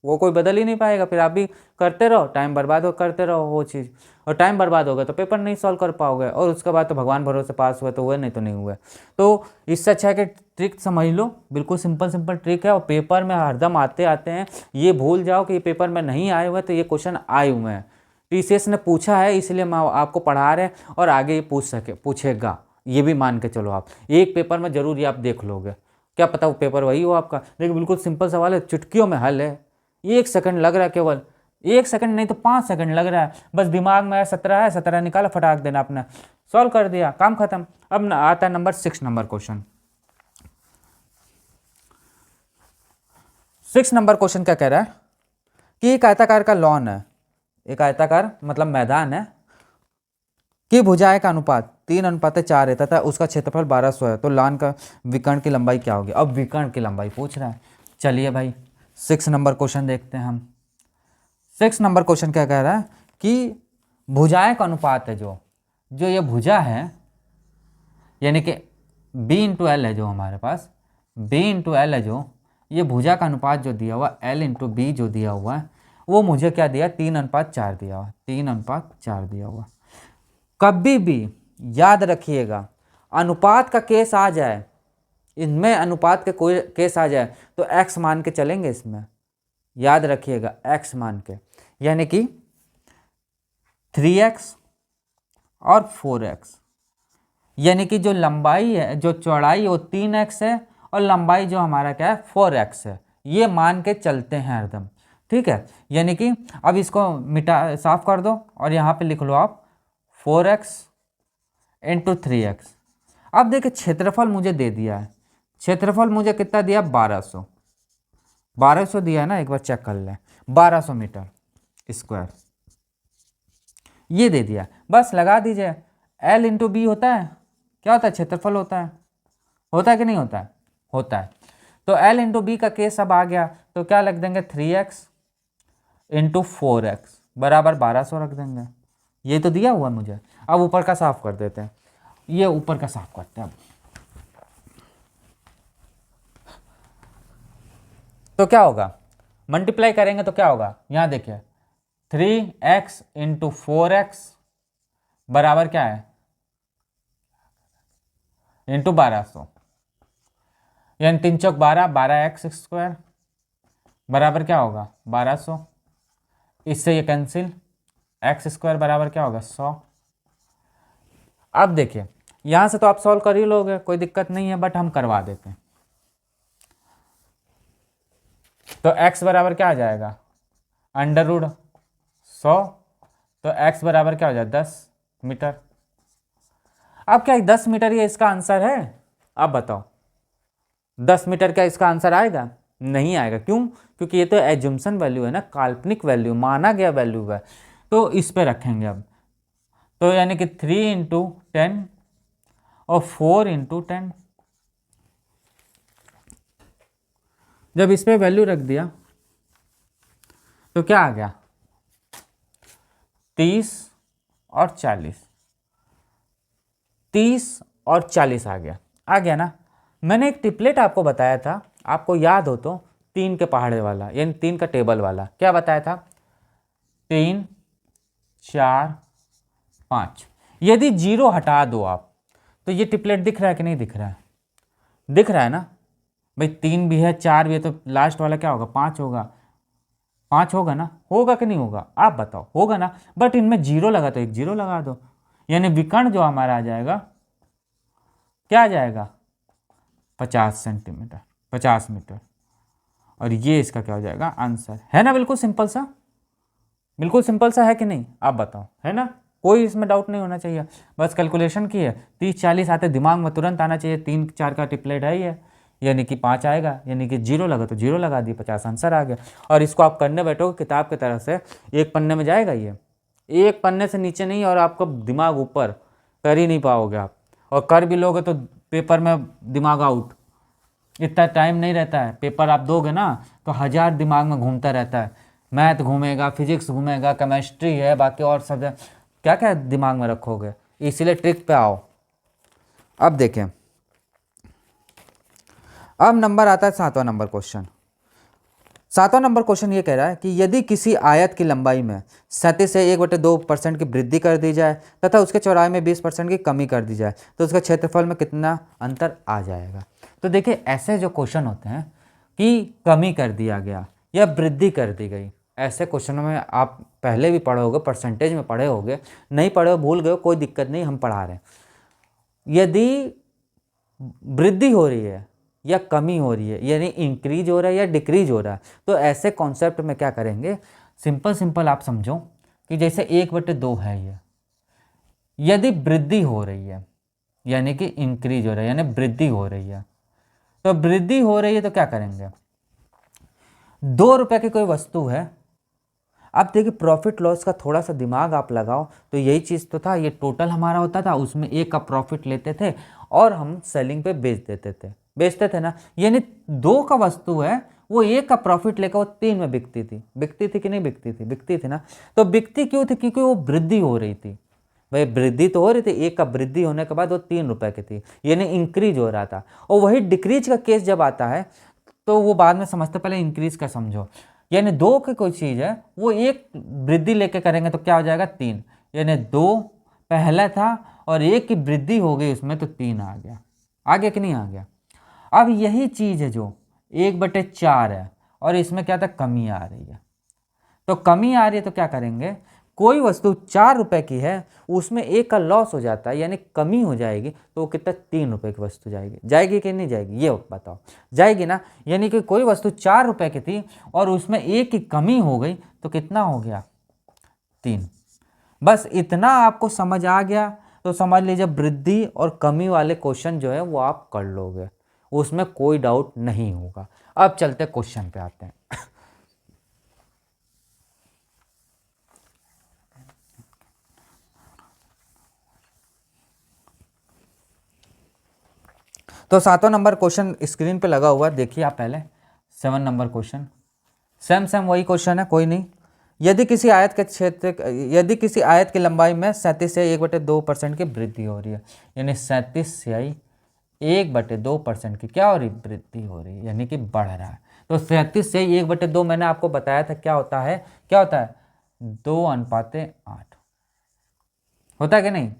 वो कोई बदल ही नहीं पाएगा, फिर आप भी करते रहो, टाइम बर्बाद हो, करते रहो वो चीज़, और टाइम बर्बाद होगा तो पेपर नहीं सॉल्व कर पाओगे, और उसके बाद तो भगवान भरोसे पास हुए तो हुए, नहीं तो नहीं हुए। तो इससे अच्छा है कि ट्रिक समझ लो, बिल्कुल सिंपल ट्रिक है, और पेपर में हरदम आते हैं। ये भूल जाओ कि ये पेपर में नहीं आए हुए, तो ये क्वेश्चन आए हुए हैं, टीसीएस ने पूछा है, इसलिए मैं आपको पढ़ा रहे हैं, और आगे ये पूछेगा, ये भी मान के चलो। आप एक पेपर में जरूर ये आप देख लोगे, क्या पता वो पेपर वही हो आपका। देखिए बिल्कुल सिंपल सवाल है, चुटकियों में हल है, 1 सेकंड लग रहा है, केवल 1 सेकंड नहीं तो 5 सेकंड लग रहा है, बस दिमाग में 17 है, 17 निकाला, फटाक देना, अपना सॉल्व कर दिया, काम खत्म। अब आता है number 6 number question. 6 number question क्या कह रहा है कि एक आयताकार का लॉन है, एक आयताकार मतलब मैदान है, कि भुजाएं का अनुपात 3:4 है तथा उसका क्षेत्रफल 1200 है, तो लॉन का विकर्ण की लंबाई क्या होगी? अब विकर्ण की लंबाई पूछ रहा है। चलिए भाई 6 नंबर क्वेश्चन देखते हैं हम। 6 नंबर क्वेश्चन क्या कह रहा है कि भुजाएं का अनुपात है, जो ये भुजा है, यानी कि B इंटू एल है जो हमारे पास, B इंटू एल है जो, ये भुजा का अनुपात जो दिया हुआ L इंटू बी जो दिया हुआ है, वो मुझे क्या दिया, 3:4 दिया हुआ, 3:4 दिया हुआ। कभी भी याद रखिएगा, अनुपात का केस आ जाए, इनमें अनुपात के कोई केस आ जाए तो x मान के चलेंगे, इसमें याद रखिएगा x मान के, यानी कि 3x और 4x, यानी कि जो लंबाई है, जो चौड़ाई है वो 3x है, और लंबाई जो हमारा क्या है 4x है, ये मान के चलते हैं हरदम, ठीक है। यानी कि अब इसको साफ कर दो, और यहाँ पे लिख लो आप 4x इंटू 3x। अब देखिए क्षेत्रफल मुझे दे दिया है, क्षेत्रफल मुझे कितना दिया, 1200 दिया है ना, एक बार चेक कर लें, 1200 मीटर स्क्वायर ये दे दिया, बस लगा दीजिए। L इंटू बी होता है, क्या होता है, क्षेत्रफल होता है कि नहीं होता है? होता है। तो L इंटू बी का केस अब आ गया, तो क्या रख देंगे, 3x इंटू 4x बराबर 1200 रख देंगे, ये तो दिया हुआ मुझे। अब ऊपर का साफ कर देते हैं, ये ऊपर का साफ करते हैं अब। तो क्या होगा, मल्टीप्लाई करेंगे तो क्या होगा, यहां देखिए 3x इंटू 4x बराबर क्या है, इंटू 1200, यानी 3 चौक 12, 12x स्क्वायर बराबर क्या होगा, 1200। इससे ये कैंसिल, एक्स स्क्वायर बराबर क्या होगा, 100। अब देखिए यहां से तो आप सॉल्व कर ही लोगे, कोई दिक्कत नहीं है, बट हम करवा देते हैं। तो x बराबर क्या आ जाएगा, √100, तो x बराबर क्या हो जाए, 10 मीटर। अब क्या 10 मीटर ये इसका आंसर है? अब बताओ 10 मीटर क्या इसका आंसर आएगा? नहीं आएगा। क्यों? क्योंकि ये तो एजम्पशन वैल्यू है ना, काल्पनिक वैल्यू, माना गया वैल्यू है, तो इस पे रखेंगे अब। तो यानी कि 3 इंटू 10 और 4 इंटू 10, जब इस पे वैल्यू रख दिया तो क्या आ गया, 30 और 40, 30 और 40 आ गया ना। मैंने एक ट्रिपलेट आपको बताया था, आपको याद हो तो, 3 के पहाड़े वाला, यानी 3 का टेबल वाला, क्या बताया था, 3 4 5। यदि 0 हटा दो आप, तो ये ट्रिपलेट दिख रहा है कि नहीं दिख रहा है? दिख रहा है ना। भाई 3 भी है, 4 भी है, तो लास्ट वाला क्या होगा, 5 होगा। 5 होगा ना, होगा कि नहीं होगा, आप बताओ, होगा ना। बट इनमें जीरो लगा तो एक जीरो लगा दो, यानी विकर्ण जो हमारा आ जाएगा, क्या आ जाएगा, 50 सेंटीमीटर, 50 मीटर। और ये इसका क्या हो जाएगा, आंसर है ना। बिल्कुल सिंपल सा, बिल्कुल सिंपल सा है कि नहीं, आप बताओ, है ना। कोई इसमें डाउट नहीं होना चाहिए। बस कैलकुलेशन की है, 30 40 आते दिमाग में तुरंत आना चाहिए, 3 4 का ट्रिपलेट है ये, यानी कि 5 आएगा, यानी कि जीरो लगा तो जीरो लगा दिए, 50 आंसर आ गया। और इसको आप करने बैठोगे किताब की तरह से, एक पन्ने में जाएगा ये, एक पन्ने से नीचे नहीं, और आपका दिमाग ऊपर, कर ही नहीं पाओगे आप। और कर भी लोगे तो पेपर में दिमाग आउट, इतना टाइम नहीं रहता है। पेपर आप दोगे ना तो 1000 दिमाग में घूमता रहता है, मैथ घूमेगा, फिजिक्स घूमेगा, केमिस्ट्री है, बाकी और सब क्या क्या दिमाग में रखोगे। इसीलिए ट्रिक पे आओ। अब देखें, अब नंबर आता है 7वां नंबर क्वेश्चन। 7वां नंबर क्वेश्चन ये कह रहा है कि यदि किसी आयत की लंबाई में 37 से 1/2% की वृद्धि कर दी जाए तथा उसके चौड़ाई में 20% की कमी कर दी जाए तो उसके क्षेत्रफल में कितना अंतर आ जाएगा। तो देखिए, ऐसे जो क्वेश्चन होते हैं कि कमी कर दिया गया या वृद्धि कर दी गई, ऐसे क्वेश्चनों में आप पहले भी पढ़े होगे, परसेंटेज में पढ़े होगे, नहीं पढ़े हो भूल गए हो, कोई दिक्कत नहीं, हम पढ़ा रहे हैं। यदि वृद्धि हो रही है या कमी हो रही है, यानी इंक्रीज हो रहा है या डिक्रीज हो रहा है, तो ऐसे कॉन्सेप्ट में क्या करेंगे, सिंपल सिंपल आप समझो कि जैसे 1/2 है ये, यदि वृद्धि हो रही है यानी कि इंक्रीज हो रहा है, यानी वृद्धि हो रही है, तो वृद्धि हो रही है तो क्या करेंगे, 2 रुपए की कोई वस्तु है। अब देखिए, प्रॉफिट लॉस का थोड़ा सा दिमाग आप लगाओ तो यही चीज़ तो था, ये टोटल हमारा होता था, उसमें 1 का प्रॉफिट लेते थे और हम सेलिंग पे बेच देते थे, बेचते थे ना। यानी 2 का वस्तु है, वो 1 का प्रॉफिट लेकर वो 3 में बिकती थी, बिकती थी कि नहीं बिकती थी, बिकती थी ना। तो बिकती क्यों थी, क्योंकि वो वृद्धि हो रही थी। भाई वृद्धि तो हो रही थी, 1 का वृद्धि होने के बाद वो 3 रुपए की थी, यानी इंक्रीज हो रहा था। और वही डिक्रीज का केस जब आता है तो वो बाद में समझते, पहले इंक्रीज का समझो। यानी 2 की कोई चीज़ है, वो 1 वृद्धि लेके करेंगे तो क्या हो जाएगा, 3, यानी 2 पहला था और 1 की वृद्धि हो गई उसमें तो 3 आ गया। आ गया कि नहीं आ गया। अब यही चीज़ है जो 1/4 है और इसमें क्या था, कमी आ रही है। तो कमी आ रही है तो क्या करेंगे, कोई वस्तु 4 रुपए की है, उसमें 1 का लॉस हो जाता है, यानी कमी हो जाएगी, तो वो कितना, 3 रुपए की वस्तु जाएगी, जाएगी कि नहीं जाएगी, ये बताओ, जाएगी ना। यानी कि कोई वस्तु 4 रुपए की थी और उसमें 1 की कमी हो गई तो कितना हो गया, 3। बस इतना आपको समझ आ गया तो समझ लीजिए वृद्धि और कमी वाले क्वेश्चन जो है वो आप कर लोगे, उसमें कोई डाउट नहीं होगा। अब चलते क्वेश्चन पे आते हैं। तो 7वां नंबर क्वेश्चन स्क्रीन पे लगा हुआ है, देखिए आप पहले। 7 नंबर क्वेश्चन सेम सेम वही क्वेश्चन है, कोई नहीं। यदि किसी आयत के क्षेत्र, यदि किसी आयत की लंबाई में 37 से 1/2% की वृद्धि हो रही है, यानी 37 से 1/2% की क्या हो रही, वृद्धि हो रही है, यानी कि बढ़ रहा है। तो 37 से 1/2 मैंने आपको बताया था क्या होता है, क्या होता है, 2:8 होता है कि नहीं,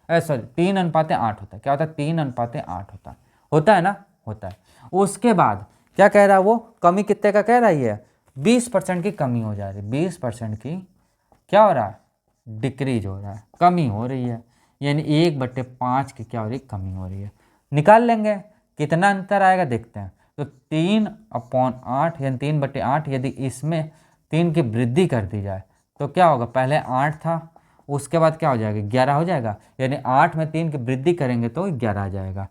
सॉरी 3:8 होता है। क्या होता है, 3:8 होता है ना, होता है। उसके बाद क्या कह रहा है वो, कमी कितने का कह रहा है ये, 20% की कमी हो जा रही है, 20% की क्या हो रहा है, डिक्रीज हो रहा है, कमी हो रही है, यानी 1/5 की क्या हो रही है, कमी हो रही है। निकाल लेंगे कितना अंतर आएगा, देखते हैं। तो 3/8 यानी 3/8, यदि इसमें 3 की वृद्धि कर दी जाए तो क्या होगा, पहले 8 था, उसके बाद क्या हो जाएगा, 11 हो जाएगा, यानी 8 में 3 की वृद्धि करेंगे तो 11 आ जाएगा।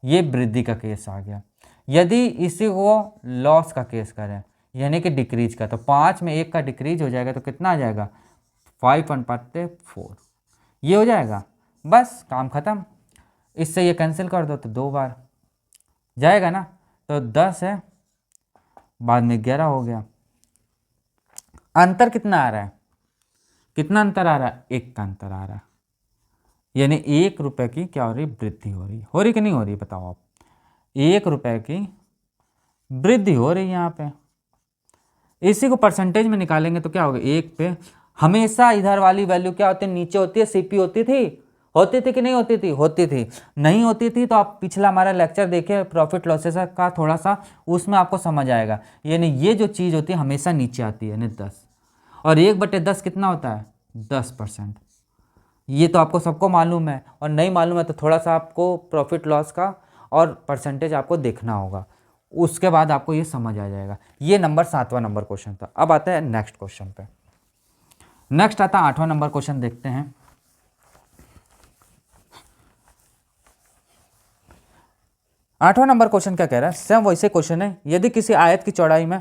ये वृद्धि का केस आ गया। यदि इसी को लॉस का केस करें यानी कि डिक्रीज का, तो 5 में 1 का डिक्रीज हो जाएगा तो कितना आ जाएगा, 5/4, ये हो जाएगा। बस काम खत्म। इससे ये कैंसिल कर दो तो 2 बार जाएगा ना, तो 10 है, बाद में 11 हो गया। अंतर कितना आ रहा है, कितना अंतर आ रहा है, 1 का अंतर आ रहा है, यानी 1 रुपए की क्या हो रही, वृद्धि हो रही कि नहीं हो रही, बताओ आप। 1 रुपए की वृद्धि हो रही है यहाँ पे। इसी को परसेंटेज में निकालेंगे तो क्या होगा, 1 पे हमेशा इधर वाली वैल्यू क्या होती है, नीचे होती है, सीपी होती थी, होती थी कि नहीं होती थी? होती थी। नहीं होती थी तो आप पिछला हमारा लेक्चर देखिए प्रॉफिट लॉसेस का थोड़ा सा, उसमें आपको समझ आएगा। यानी ये जो चीज़ होती है हमेशा नीचे आती है, यानी 10, और 1/10 कितना होता है? 10%। ये तो आपको सबको मालूम है, और नहीं मालूम है तो थोड़ा सा आपको प्रॉफिट लॉस का और परसेंटेज आपको देखना होगा, उसके बाद आपको ये समझ आ जाएगा। ये नंबर 7वां नंबर क्वेश्चन था। अब आता है नेक्स्ट क्वेश्चन पे। नेक्स्ट आता है 8वां नंबर क्वेश्चन, देखते हैं। 8वां नंबर क्वेश्चन क्या कह रहा है? सेम वैसे क्वेश्चन है। यदि किसी आयत की चौड़ाई में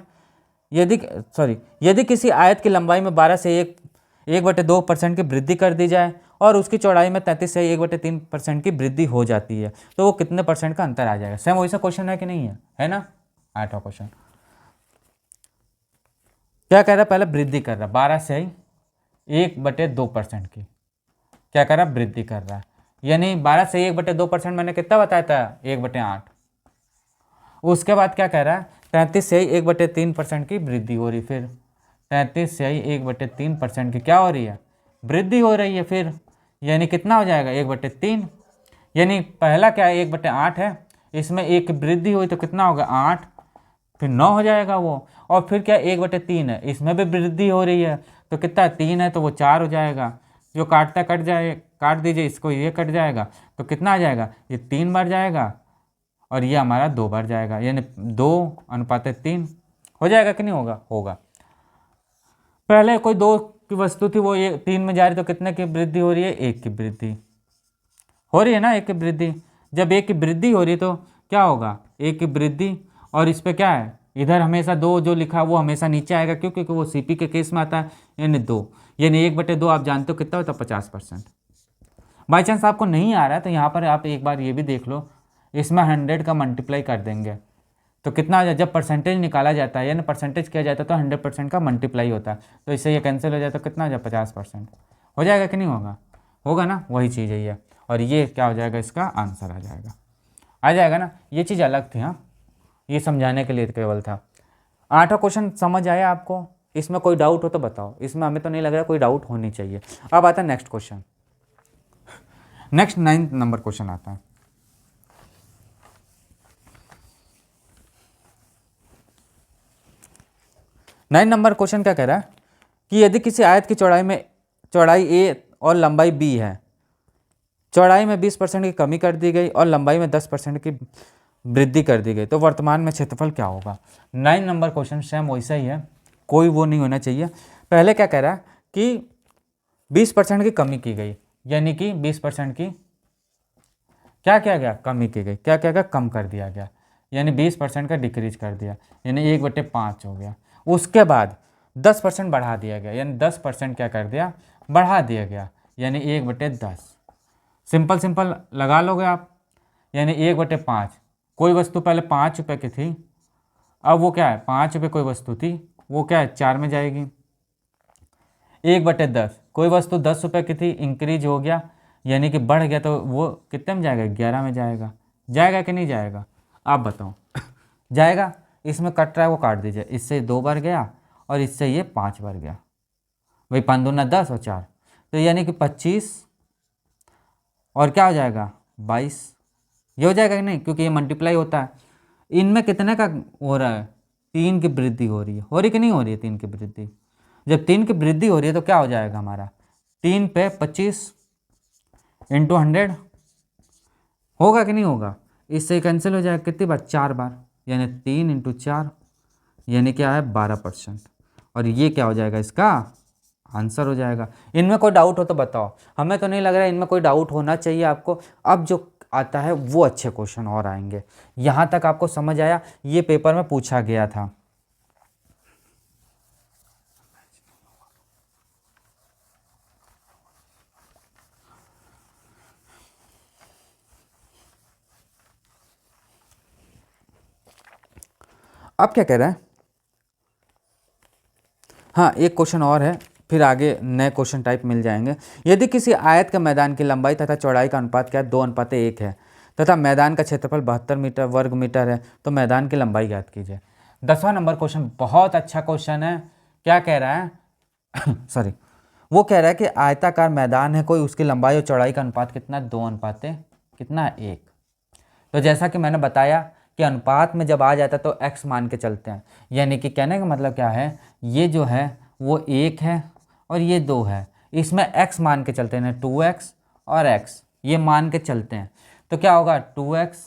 यदि किसी आयत की लंबाई में 12 से 1/2% की वृद्धि कर दी जाए और उसकी चौड़ाई में 33 से 1/3% की वृद्धि हो जाती है, तो वो कितने परसेंट का अंतर आ जाएगा? सेम वैसा क्वेश्चन है कि नहीं है? है ना? 8वां क्वेश्चन क्या कह रहा है? पहले वृद्धि कर रहा है 12 से 1/2% की, क्या कर रहा है? वृद्धि कर रहा है। यानी 12 से 1/2% मैंने कितना बताया था? 1/8। उसके बाद क्या कह रहा है? 33 से 1/3% की वृद्धि हो रही। फिर 33 से 1/3% की क्या हो रही है? वृद्धि हो रही है। फिर यानी कितना हो जाएगा? 1/3। यानी पहला क्या है? 1/8 है, इसमें एक वृद्धि हुई तो कितना होगा? 8, फिर 9 हो जाएगा वो। और फिर क्या? 1/3 है, इसमें भी वृद्धि हो रही है तो कितना? 3 है तो वो 4 हो जाएगा। जो काटता कट जाए, काट दीजिए इसको, ये कट जाएगा तो कितना आ जाएगा? ये 3 बार जाएगा और ये हमारा 2 बार जाएगा, यानी 2:3 हो जाएगा कि नहीं होगा? होगा। पहले कोई 2 की वस्तु थी, वो ये 3 में जा रही तो कितने की वृद्धि हो रही है? 1 की वृद्धि हो रही है ना, 1 की वृद्धि। जब 1 की वृद्धि हो रही है तो क्या होगा? 1 की वृद्धि, और इस पे क्या है? इधर हमेशा 2 जो लिखा वो हमेशा नीचे आएगा, क्यों? क्योंकि वो सीपी के केस में आता है, यानी 2। यानी 1/2 आप जानते हो कितना होता है? 50%। बाई चांस आपको नहीं आ रहा है तो यहाँ पर आप एक बार ये भी देख लो, इसमें 100 का मल्टीप्लाई कर देंगे तो कितना आ जाए? जब परसेंटेज निकाला जाता है यानी परसेंटेज किया जाता है तो 100% का मल्टीप्लाई होता है, तो इससे ये कैंसिल हो जाए तो कितना हो जाए? 50% हो जाएगा कि नहीं होगा? होगा ना, वही चीज़ है ये। और ये क्या हो जाएगा? इसका आंसर आ जाएगा ना। ये चीज़ अलग थी, हाँ, ये समझाने के लिए केवल था। 8वां क्वेश्चन समझ आया आपको? इसमें कोई डाउट हो तो बताओ, इसमें हमें तो नहीं लग रहा कोई डाउट होनी चाहिए। अब आता है next question. Next 9th number question आता है। 9 नंबर क्वेश्चन क्या कह रहा है कि यदि किसी आयत की चौड़ाई a और लंबाई b है, चौड़ाई में 20% की कमी कर दी गई और लंबाई में 10% की वृद्धि कर दी गई, तो वर्तमान में क्षेत्रफल क्या होगा? 9 नंबर क्वेश्चन सेम वैसा ही है, कोई वो नहीं होना चाहिए। पहले क्या कह रहा है कि 20% की कमी की गई, यानी कि 20% की क्या किया गया? कमी की गई। क्या किया गया? कम कर दिया गया, यानी 20% का डिक्रीज कर दिया, यानी 1/5 हो गया। उसके बाद 10% बढ़ा दिया गया, यानी 10% क्या कर दिया? बढ़ा दिया गया, यानी 1/10। सिंपल सिंपल लगा लोगे आप, यानी 1/5। कोई वस्तु पहले 5 रुपये की थी, अब वो क्या है? 5 रुपये कोई वस्तु थी, वो क्या है? 4 में जाएगी। 1/10 कोई वस्तु 10 रुपये की थी, इंक्रीज हो गया यानी कि बढ़ गया, तो वो कितने में जाएगा? 11 में जाएगा। जाएगा कि नहीं जाएगा? आप बताओ। जाएगा। इसमें कट रहा है वो काट दीजिए, इससे 2 बार गया और इससे ये 5 बार गया, भाई 5 दूना 10 और 4, तो यानी कि 25 और क्या हो जाएगा? 22। ये हो जाएगा कि नहीं? क्योंकि ये मल्टीप्लाई होता है। इनमें कितने का हो रहा है? 3 की वृद्धि हो रही है। हो रही कि नहीं हो रही है 3 की वृद्धि? जब 3 की वृद्धि हो रही है तो क्या हो जाएगा हमारा? 3 पे 25 इंटू 100 होगा कि नहीं होगा? इससे कैंसिल हो जाएगा कितनी बार? 4 बार, यानी 3 इंटू 4 यानी क्या है? 12%। और ये क्या हो जाएगा? इसका आंसर हो जाएगा। इनमें कोई डाउट हो तो बताओ, हमें तो नहीं लग रहा है इनमें कोई डाउट होना चाहिए आपको। अब जो आता है वो अच्छे क्वेश्चन और आएंगे। यहाँ तक आपको समझ आया? ये पेपर में पूछा गया था। अब क्या कह रहा है? हाँ, एक क्वेश्चन और है, फिर आगे नए क्वेश्चन टाइप मिल जाएंगे। यदि किसी आयत के मैदान की लंबाई तथा चौड़ाई का अनुपात क्या है? 2:1 है तथा मैदान का क्षेत्रफल 72 वर्ग मीटर है, तो मैदान की लंबाई ज्ञात कीजिए। 10वां नंबर क्वेश्चन बहुत अच्छा क्वेश्चन है। क्या कह रहा है? सॉरी, वो कह रहा है कि आयताकार मैदान है कोई, उसकी लंबाई और चौड़ाई का अनुपात कितना है, 2 अनुपात कितना है, 1। तो जैसा कि मैंने बताया कि अनुपात में जब आ जाता है तो x मान के चलते हैं, यानी कि कहने का मतलब क्या है, ये जो है वो 1 है और ये 2 है, इसमें x मान के चलते हैं, 2x और x ये मान के चलते हैं। तो क्या होगा 2x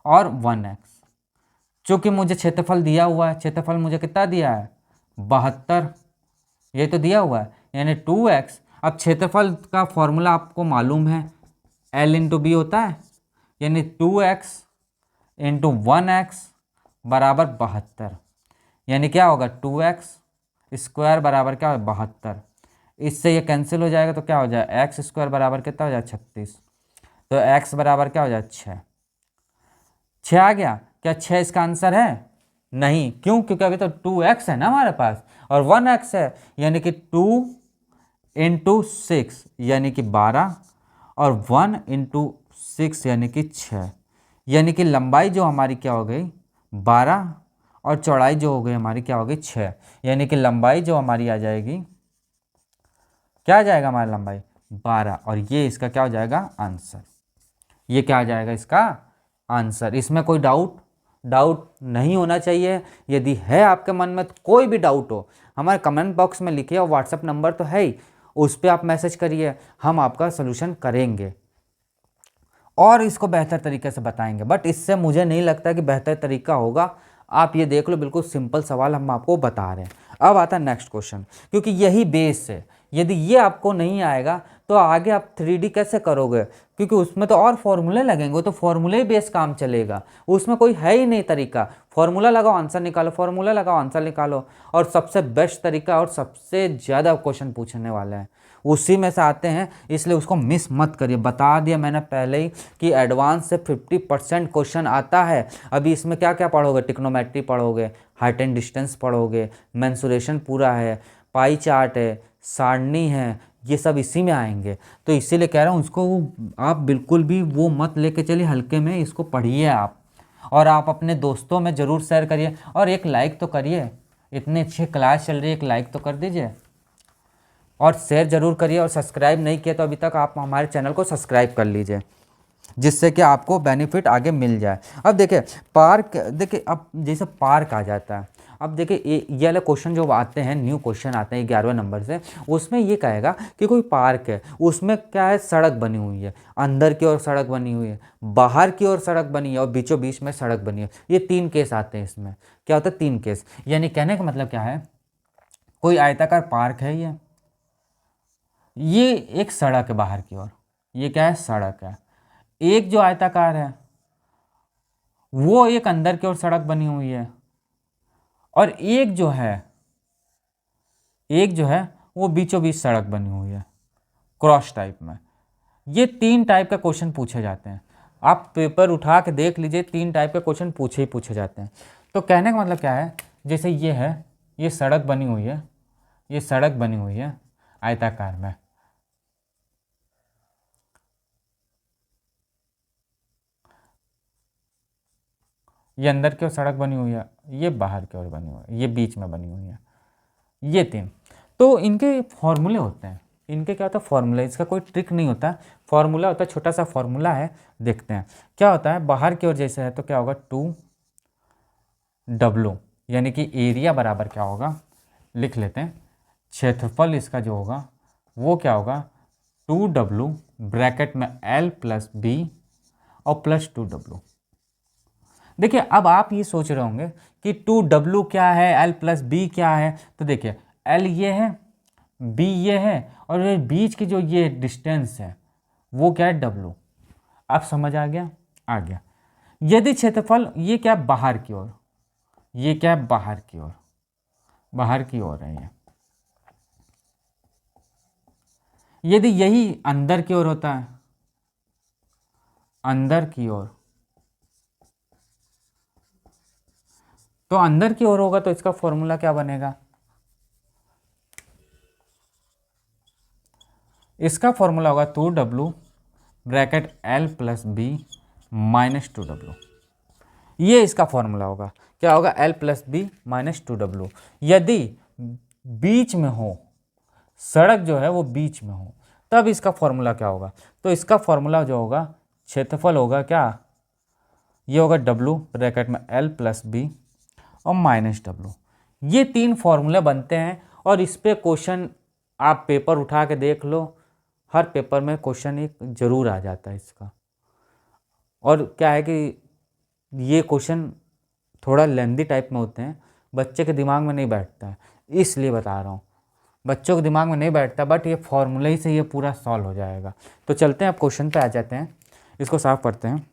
और 1x। चूँकि मुझे क्षेत्रफल दिया हुआ है, क्षेत्रफल मुझे कितना दिया है, 72, ये तो दिया हुआ है, यानी 2x। अब क्षेत्रफल का फॉर्मूला आपको मालूम है, L इंटू बी होता है, यानी 2x इंटू 1x बराबर 72, यानी क्या होगा 2x स्क्वायर बराबर क्या हो 72। इससे ये कैंसिल हो जाएगा तो क्या हो जाए, x स्क्वायर बराबर कितना हो जाए 36। तो x बराबर क्या हो जाए 6। 6 आ गया क्या, 6 इसका आंसर है, नहीं, क्यों, क्योंकि अभी तो 2x है ना हमारे पास और 1x है, यानी कि 2 इंटू 6 यानी कि 12 और 1 इंटू 6 यानी कि 6, यानी कि लंबाई जो हमारी क्या हो गई 12 और चौड़ाई जो हो गई हमारी क्या हो गई 6, यानी कि लंबाई जो हमारी आ जाएगी, क्या आ जाएगा हमारी लंबाई 12, और ये इसका क्या हो जाएगा आंसर, ये क्या आ जाएगा इसका आंसर। इसमें कोई डाउट नहीं होना चाहिए। यदि है आपके मन में तो कोई भी डाउट हो हमारे कमेंट बॉक्स में लिखिए, और व्हाट्सएप नंबर तो है ही, उस पर आप मैसेज करिए, हम आपका सोल्यूशन करेंगे और इसको बेहतर तरीके से बताएंगे। बट इससे मुझे नहीं लगता कि बेहतर तरीका होगा। आप ये देख लो, बिल्कुल सिंपल सवाल हम आपको बता रहे हैं। अब आता है नेक्स्ट क्वेश्चन, क्योंकि यही बेस है। यदि ये आपको नहीं आएगा तो आगे आप 3D कैसे करोगे, क्योंकि उसमें तो और फॉर्मूले लगेंगे, तो फॉर्मूले बेस काम चलेगा, उसमें कोई है ही नहीं तरीका। फॉर्मूला लगाओ आंसर निकालो, फॉर्मूला लगाओ आंसर निकालो, और सबसे बेस्ट तरीका और सबसे ज़्यादा क्वेश्चन पूछने वाले हैं उसी में से आते हैं, इसलिए उसको मिस मत करिए। बता दिया मैंने पहले ही कि एडवांस से 50% क्वेश्चन आता है। अभी इसमें क्या क्या पढ़ोगे, ट्रिग्नोमेट्री पढ़ोगे, हाइट एंड डिस्टेंस पढ़ोगे, मेंसुरेशन पूरा है, पाई चार्ट है, सारणी है, ये सब इसी में आएंगे। तो इसीलिए कह रहा हूँ उसको आप बिल्कुल भी वो मत लेके चलिए हल्के में, इसको पढ़िए आप, और आप अपने दोस्तों में ज़रूर शेयर करिए, और एक लाइक तो करिए, इतनी अच्छी क्लास चल रही है, एक लाइक तो कर दीजिए और शेयर ज़रूर करिए। और सब्सक्राइब नहीं किया तो अभी तक आप हमारे चैनल को सब्सक्राइब कर लीजिए, जिससे कि आपको बेनिफिट आगे मिल जाए। अब देखिए पार्क, देखिए अब जैसे पार्क आ जाता है, अब देखिए ये वाले क्वेश्चन जो आते हैं, न्यू क्वेश्चन आते हैं 11वें नंबर से, उसमें ये कहेगा कि कोई पार्क है, उसमें क्या है, सड़क बनी हुई है, अंदर की ओर सड़क बनी हुई है, बाहर की ओर सड़क बनी है और बीचों बीच में सड़क बनी है। ये 3 केस आते हैं इसमें। क्या होता है 3 केस, यानी कहने का मतलब क्या है, कोई आयताकार पार्क है, ये एक सड़क है बाहर की ओर, ये क्या है सड़क है, एक जो आयताकार है वो एक अंदर की ओर सड़क बनी हुई है, और एक जो है वो बीचों बीच सड़क बनी हुई है क्रॉस टाइप में। ये 3 टाइप का क्वेश्चन पूछे जाते हैं, आप पेपर उठा के देख लीजिए, 3 टाइप के क्वेश्चन पूछे जाते हैं। तो कहने का मतलब क्या है, जैसे ये है, ये सड़क बनी हुई है, ये सड़क बनी हुई है आयताकार में, ये अंदर की ओर सड़क बनी हुई है, ये बाहर की ओर बनी हुई है, ये बीच में बनी हुई है, ये 3। तो इनके फॉर्मूले होते हैं, इनके क्या होता है फॉर्मूला, इसका कोई ट्रिक नहीं होता, फॉर्मूला होता है, छोटा सा फॉर्मूला है, देखते हैं क्या होता है। बाहर की ओर जैसे है तो क्या होगा 2W, यानी कि एरिया बराबर क्या होगा, लिख लेते हैं, क्षेत्रफल इसका जो होगा वो क्या होगा 2W ब्रैकेट में L प्लस बी और प्लस 2W। देखिए अब आप ये सोच रहे होंगे कि 2W क्या है, L प्लस बी क्या है, तो देखिए L ये है, B ये है, और ये बीच की जो ये डिस्टेंस है वो क्या है W। आप समझ आ गया, आ गया। यदि क्षेत्रफल ये क्या है बाहर की ओर, ये क्या है बाहर की ओर, बाहर की ओर है ये, यदि यही अंदर की ओर होता है, अंदर की ओर, तो अंदर की ओर होगा तो इसका फॉर्मूला क्या बनेगा, इसका फॉर्मूला होगा 2W bracket L plus B minus 2W। ये इसका फॉर्मूला होगा, क्या होगा L plus B minus 2W। यदि बीच में हो सड़क जो है वो बीच में हो, तब इसका फॉर्मूला क्या होगा? तो इसका फॉर्मूला जो होगा, क्षेत्रफल होगा क्या, ये होगा W ब्रैकेट में L प्लस बी और माइनस W। ये 3 फॉर्मूले बनते हैं और इस पे क्वेश्चन आप पेपर उठा के देख लो, हर पेपर में क्वेश्चन एक जरूर आ जाता है इसका। और क्या है कि ये क्वेश्चन थोड़ा लेंदी टाइप में होते हैं, बच्चे के दिमाग में नहीं बैठता है, इसलिए बता रहा हूँ। बच्चों के दिमाग में नहीं बैठता, बट ये फॉर्मूले ही से ये पूरा सॉल्व हो जाएगा। तो चलते हैं, अब क्वेश्चन पे आ जाते हैं, इसको साफ करते हैं।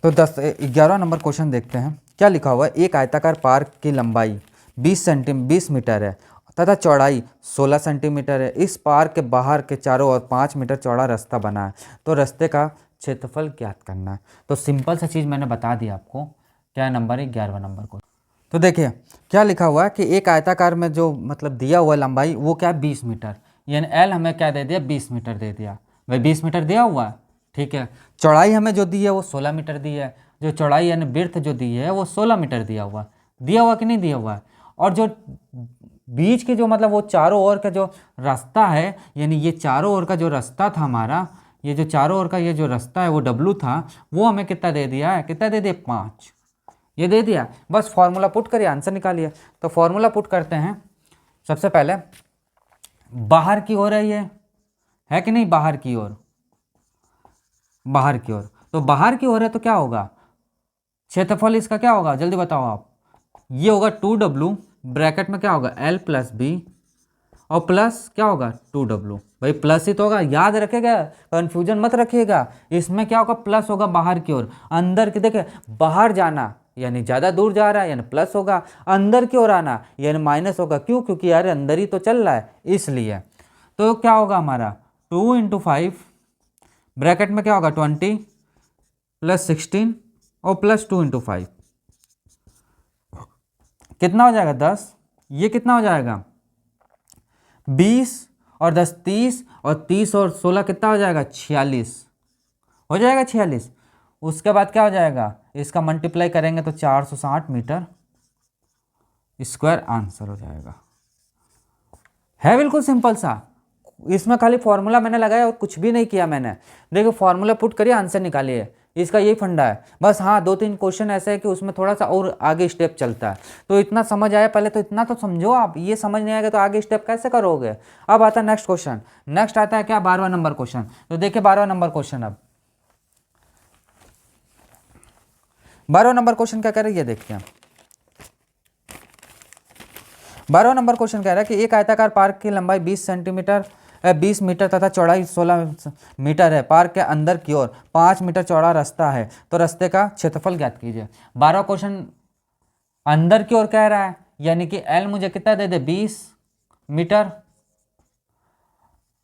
तो 11वां नंबर क्वेश्चन देखते हैं। क्या लिखा हुआ है? एक आयताकार पार्क की लंबाई 20 मीटर है तथा चौड़ाई 16 सेंटीमीटर है। इस पार्क के बाहर के चारों ओर 5 मीटर चौड़ा रास्ता बना है, तो रास्ते का क्षेत्रफल ज्ञात करना है। तो सिंपल सा चीज़ मैंने बता दी आपको। क्या नंबर है? 11वां नंबर को। तो देखिए क्या लिखा हुआ है कि एक आयताकार में जो मतलब दिया हुआ लंबाई वो क्या है? 20 मीटर, यानी एल हमें क्या दे दिया? 20 मीटर दे दिया। भाई 20 मीटर दिया हुआ है, ठीक है। चौड़ाई हमें जो दी है वो 16 मीटर दी है, जो चौड़ाई यानी बिर्थ जो दी है वो 16 मीटर दिया हुआ कि नहीं दिया हुआ है। और जो बीच के जो मतलब वो चारों ओर का जो रास्ता है, यानी ये चारों ओर का जो रास्ता था हमारा, ये जो चारों ओर का ये जो रास्ता है वो W था, वो हमें कितना दे दिया है? कितना दे दिया? 5। ये दे दिया। बस फॉर्मूला पुट करिए, आंसर निकालिए। तो फॉर्मूला पुट करते हैं। सबसे पहले बाहर की ओर है ये, है कि नहीं? बाहर की ओर, बाहर की ओर। तो बाहर की ओर है तो क्या होगा? क्षेत्रफल इसका क्या होगा? जल्दी बताओ आप। ये होगा 2W ब्रैकेट में क्या होगा? L प्लस बी और प्लस क्या होगा? 2W। भाई प्लस ही तो होगा, याद रखेगा, कंफ्यूजन मत रखिएगा। इसमें क्या होगा? प्लस होगा बाहर की ओर। अंदर की देखे, बाहर जाना यानी ज़्यादा दूर जा रहा है यानी प्लस होगा, अंदर की ओर आना यानी माइनस होगा। क्यों? क्योंकि यार अंदर ही तो चल रहा है, इसलिए। तो क्या होगा हमारा? 2 × 5 ब्रैकेट में क्या होगा? 20 प्लस 16 और प्लस 2 × 5 कितना हो जाएगा? 10। ये कितना हो जाएगा? 20 और 10 30 और 30 और 16 कितना हो जाएगा? 46 हो जाएगा, 46। उसके बाद क्या हो जाएगा? इसका मल्टीप्लाई करेंगे तो 460 मीटर स्क्वायर आंसर हो जाएगा। है बिल्कुल सिंपल सा। इसमें खाली फॉर्मूला मैंने लगाया और कुछ भी नहीं किया मैंने। देखो फॉर्मूला पुट करिए, आंसर निकालिए, इसका यही फंडा है। बस हाँ 2-3 क्वेश्चन ऐसे है कि उसमें थोड़ा सा और आगे स्टेप चलता है। तो इतना समझ आया, पहले तो इतना तो समझो आप। ये समझ नहीं आएगा तो आगे स्टेप कैसे करोगे? अब आता है नेक्स्ट क्वेश्चन। नेक्स्ट आता है क्या? 12वां नंबर क्वेश्चन। तो देखिए 12वां नंबर क्वेश्चन। अब 12वां नंबर क्वेश्चन क्या कह रहे हैं ये देखते हैं। 12वां नंबर क्वेश्चन कह रहा है कि एक आयताकार पार्क की लंबाई 20 मीटर तथा चौड़ाई 16 मीटर है। पार्क के अंदर की ओर 5 मीटर चौड़ा रास्ता है, तो रास्ते का क्षेत्रफल ज्ञात कीजिए। 12वां क्वेश्चन अंदर की ओर कह रहा है, यानी कि L मुझे कितना दे दे? 20 मीटर।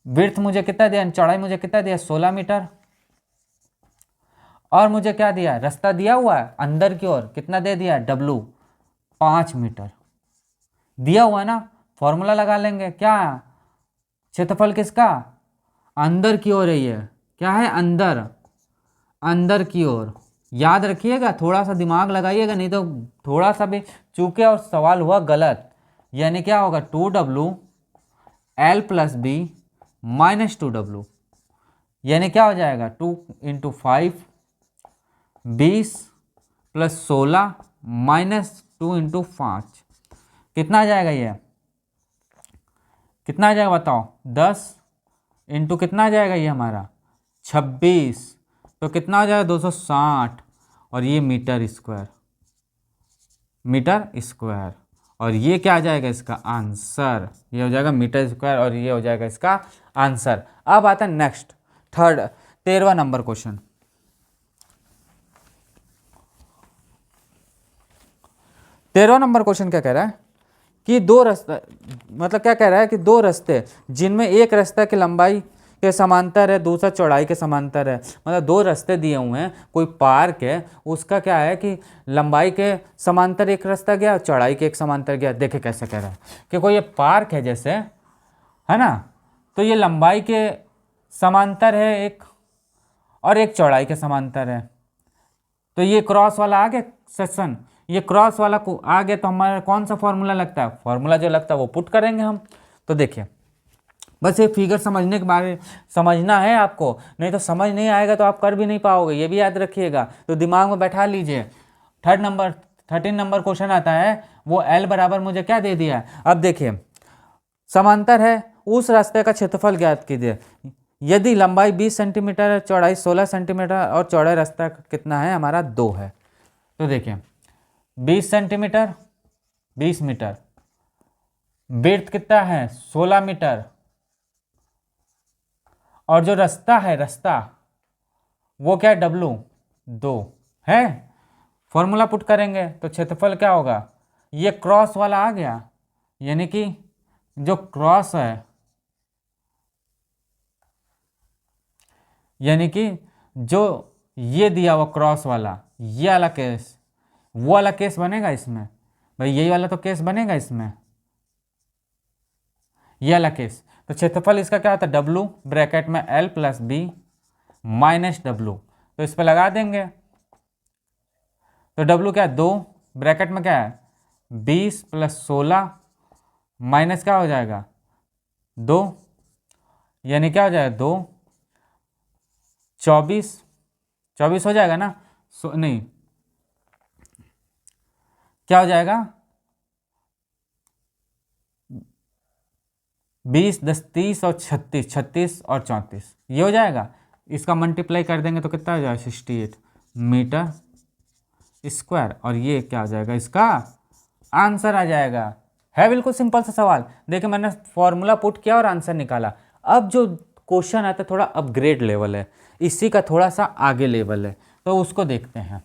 विड्थ मुझे कितना दिया? चौड़ाई मुझे कितना दिया? 16 मीटर। और मुझे क्या दिया? रास्ता दिया हुआ है अंदर की ओर, कितना दे दिया? W 5 मीटर दिया हुआ है ना। फॉर्मूला लगा लेंगे। क्या क्षेत्रफल किसका? अंदर की ओर है ये। क्या है? अंदर, अंदर की ओर। याद रखिएगा, थोड़ा सा दिमाग लगाइएगा, नहीं तो थोड़ा सा भी चूके और सवाल हुआ गलत। यानी क्या होगा? 2W L plus B minus 2W, यानी क्या हो जाएगा? 2 × 5 20 प्लस 16 माइनस 2 × 5 कितना आ जाएगा? ये कितना आ जाएगा बताओ? 10 इंटू कितना आ जाएगा ये हमारा? 26। तो कितना आ जाएगा? 260। और ये मीटर स्क्वायर, मीटर स्क्वायर। और ये क्या आ जाएगा? इसका आंसर। ये हो जाएगा मीटर स्क्वायर और ये हो जाएगा इसका आंसर। अब आता है नेक्स्ट 13वां नंबर क्वेश्चन। 13वां नंबर क्वेश्चन क्या कह रहा है कि दो रास्ते, मतलब क्या कह रहा है कि दो रास्ते जिनमें एक रास्ता की लंबाई के समांतर है, दूसरा चौड़ाई के समांतर है। मतलब दो रास्ते दिए हुए हैं, कोई पार्क है, उसका क्या है कि लंबाई के समांतर एक रास्ता गया, चौड़ाई के एक समांतर गया। देखे कैसे कह रहा है कि कोई ये पार्क है जैसे, है ना, तो ये लंबाई के समांतर है एक और एक चौड़ाई के समांतर है। तो ये क्रॉस वाला आ गया सेक्शन, ये क्रॉस वाला को आ गया, तो हमारा कौन सा फॉर्मूला लगता है, फॉर्मूला जो लगता है वो पुट करेंगे हम। तो देखिए बस ये फिगर समझने के बारे समझना है आपको, नहीं तो समझ नहीं आएगा तो आप कर भी नहीं पाओगे, ये भी याद रखिएगा। तो दिमाग में बैठा लीजिए। 13 नंबर क्वेश्चन आता है, वो L बराबर मुझे क्या दे दिया है। अब देखिए समांतर है, उस रास्ते का क्षेत्रफल ज्ञात कीजिए। यदि लंबाई 20 सेंटीमीटर है, चौड़ाई 16 सेंटीमीटर और चौड़ाई रास्ता कितना है हमारा 2 है। तो देखिए 20 सेंटीमीटर 20 मीटर, विड्थ कितना है 16 मीटर, और जो रास्ता है रास्ता वो क्या है W 2 है। फॉर्मूला पुट करेंगे तो क्षेत्रफल क्या होगा, ये क्रॉस वाला आ गया, यानी कि जो क्रॉस है, यानी कि जो ये दिया हुआ क्रॉस वाला, ये वाला केस, वो वाला केस बनेगा इसमें भाई, यही वाला तो केस बनेगा इसमें, ये वाला केस। तो क्षेत्रफल इसका क्या होता है W ब्रैकेट में L plus B minus W, तो इस पर लगा देंगे। तो W क्या है 2 ब्रैकेट में क्या है 20 प्लस 16 माइनस क्या हो जाएगा 2, यानी क्या हो जाएगा 2 24 हो जाएगा ना, नहीं क्या हो जाएगा 20 10 30 और 36 और 34 ये हो जाएगा। इसका मल्टीप्लाई कर देंगे तो कितना हो जाएगा 68 मीटर स्क्वायर, और ये क्या हो जाएगा इसका आंसर आ जाएगा। है बिल्कुल सिंपल सा सवाल। देखिए मैंने फॉर्मूला पुट किया और आंसर निकाला। अब जो क्वेश्चन आता है थोड़ा अपग्रेड लेवल है, इसी का थोड़ा सा आगे लेवल है, तो उसको देखते हैं।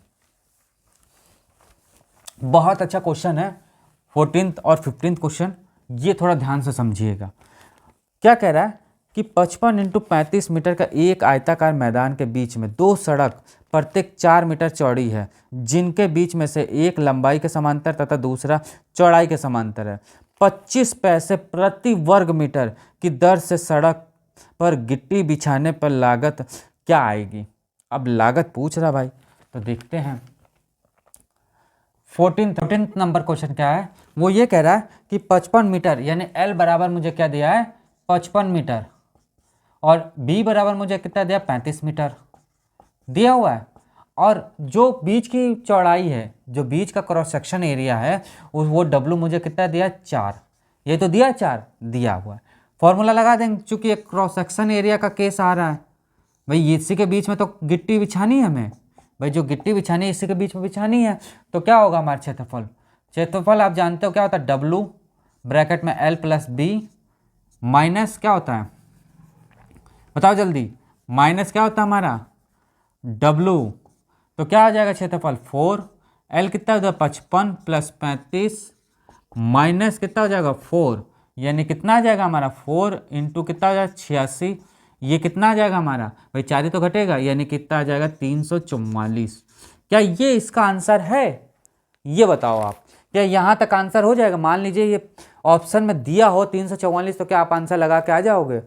बहुत अच्छा क्वेश्चन है 14th और 15th क्वेश्चन, ये थोड़ा ध्यान से समझिएगा। क्या कह रहा है कि 55 × 35 मीटर का एक आयताकार मैदान के बीच में 2 सड़क प्रत्येक 4 मीटर चौड़ी है, जिनके बीच में से एक लंबाई के समांतर तथा दूसरा चौड़ाई के समांतर है। 25 पैसे प्रति वर्ग मीटर की दर से सड़क पर गिट्टी बिछाने पर लागत क्या आएगी। अब लागत पूछ रहा भाई, तो देखते हैं। 14th नंबर क्वेश्चन क्या है, वो ये कह रहा है कि 55 मीटर यानी L बराबर मुझे क्या दिया है 55 मीटर, और B बराबर मुझे कितना दिया 35 मीटर दिया हुआ है, और जो बीच की चौड़ाई है, जो बीच का क्रॉस सेक्शन एरिया है वो W मुझे कितना दिया 4, ये तो दिया 4 दिया हुआ है। फॉर्मूला लगा देंगे, चूंकि एक क्रॉस सेक्शन एरिया का केस आ रहा है भाई, इसी के बीच में तो गिट्टी बिछानी है हमें भाई, जो गिट्टी बिछानी है इसी के बीच में बिछानी है, तो क्या होगा हमारा क्षेत्रफल आप जानते हो क्या होता है W ब्रैकेट में L प्लस B माइनस क्या होता है बताओ जल्दी, माइनस क्या होता है हमारा W, तो क्या आ जाएगा क्षेत्रफल 4, L कितना हो जाएगा 55 प्लस 35 माइनस कितना हो जाएगा 4, यानी कितना आ जाएगा हमारा 4 इंटू कितना हो जाएगा 86, ये कितना आ जाएगा हमारा भाई 4 ही तो घटेगा, यानी कितना आ जाएगा 344। क्या ये इसका आंसर है, ये बताओ आप, क्या यहाँ तक आंसर हो जाएगा। मान लीजिए ये ऑप्शन में दिया हो 344, तो क्या आप आंसर लगा के आ जाओगे,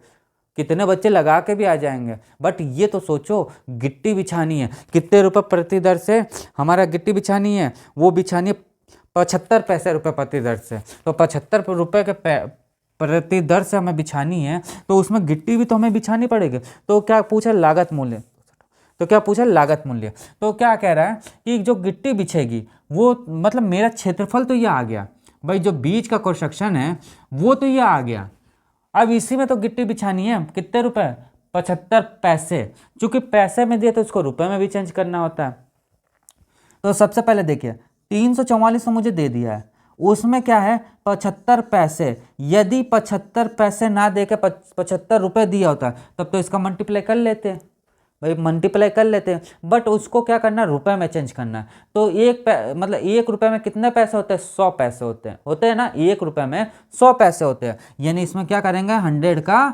कितने बच्चे लगा के भी आ जाएंगे। बट ये तो सोचो गिट्टी बिछानी है, कितने रुपए प्रति दर से हमारा गिट्टी बिछानी है, वो बिछानी है 75 पैसे रुपये प्रति दर से, तो 75 रुपये के प्रति दर से हमें बिछानी है, तो उसमें गिट्टी भी तो हमें बिछानी पड़ेगी। तो क्या पूछा लागत मूल्य, तो क्या पूछा लागत मूल्य, तो क्या कह रहा है कि जो गिट्टी बिछेगी वो मतलब मेरा क्षेत्रफल तो ये आ गया भाई, जो बीच का क्रॉस सेक्शन है वो तो ये आ गया। अब इसी में तो गिट्टी बिछानी है, कितने रुपए 75 पैसे, चूंकि पैसे में दिए तो उसको रुपए में भी चेंज करना होता है। तो सबसे पहले देखिए 344 तो मुझे दे दिया है, उसमें क्या है 75 पैसे, यदि 75 पैसे ना दे के 75 रुपये दिया होता तब तो इसका मल्टीप्लाई कर लेते भाई, मल्टीप्लाई कर लेते हैं, बट उसको क्या करना है रुपए में चेंज करना है। तो मतलब 1 रुपये में कितने पैसे होते हैं 100 पैसे होते हैं ना, 1 रुपये में 100 पैसे होते हैं, यानी इसमें क्या करेंगे 100 का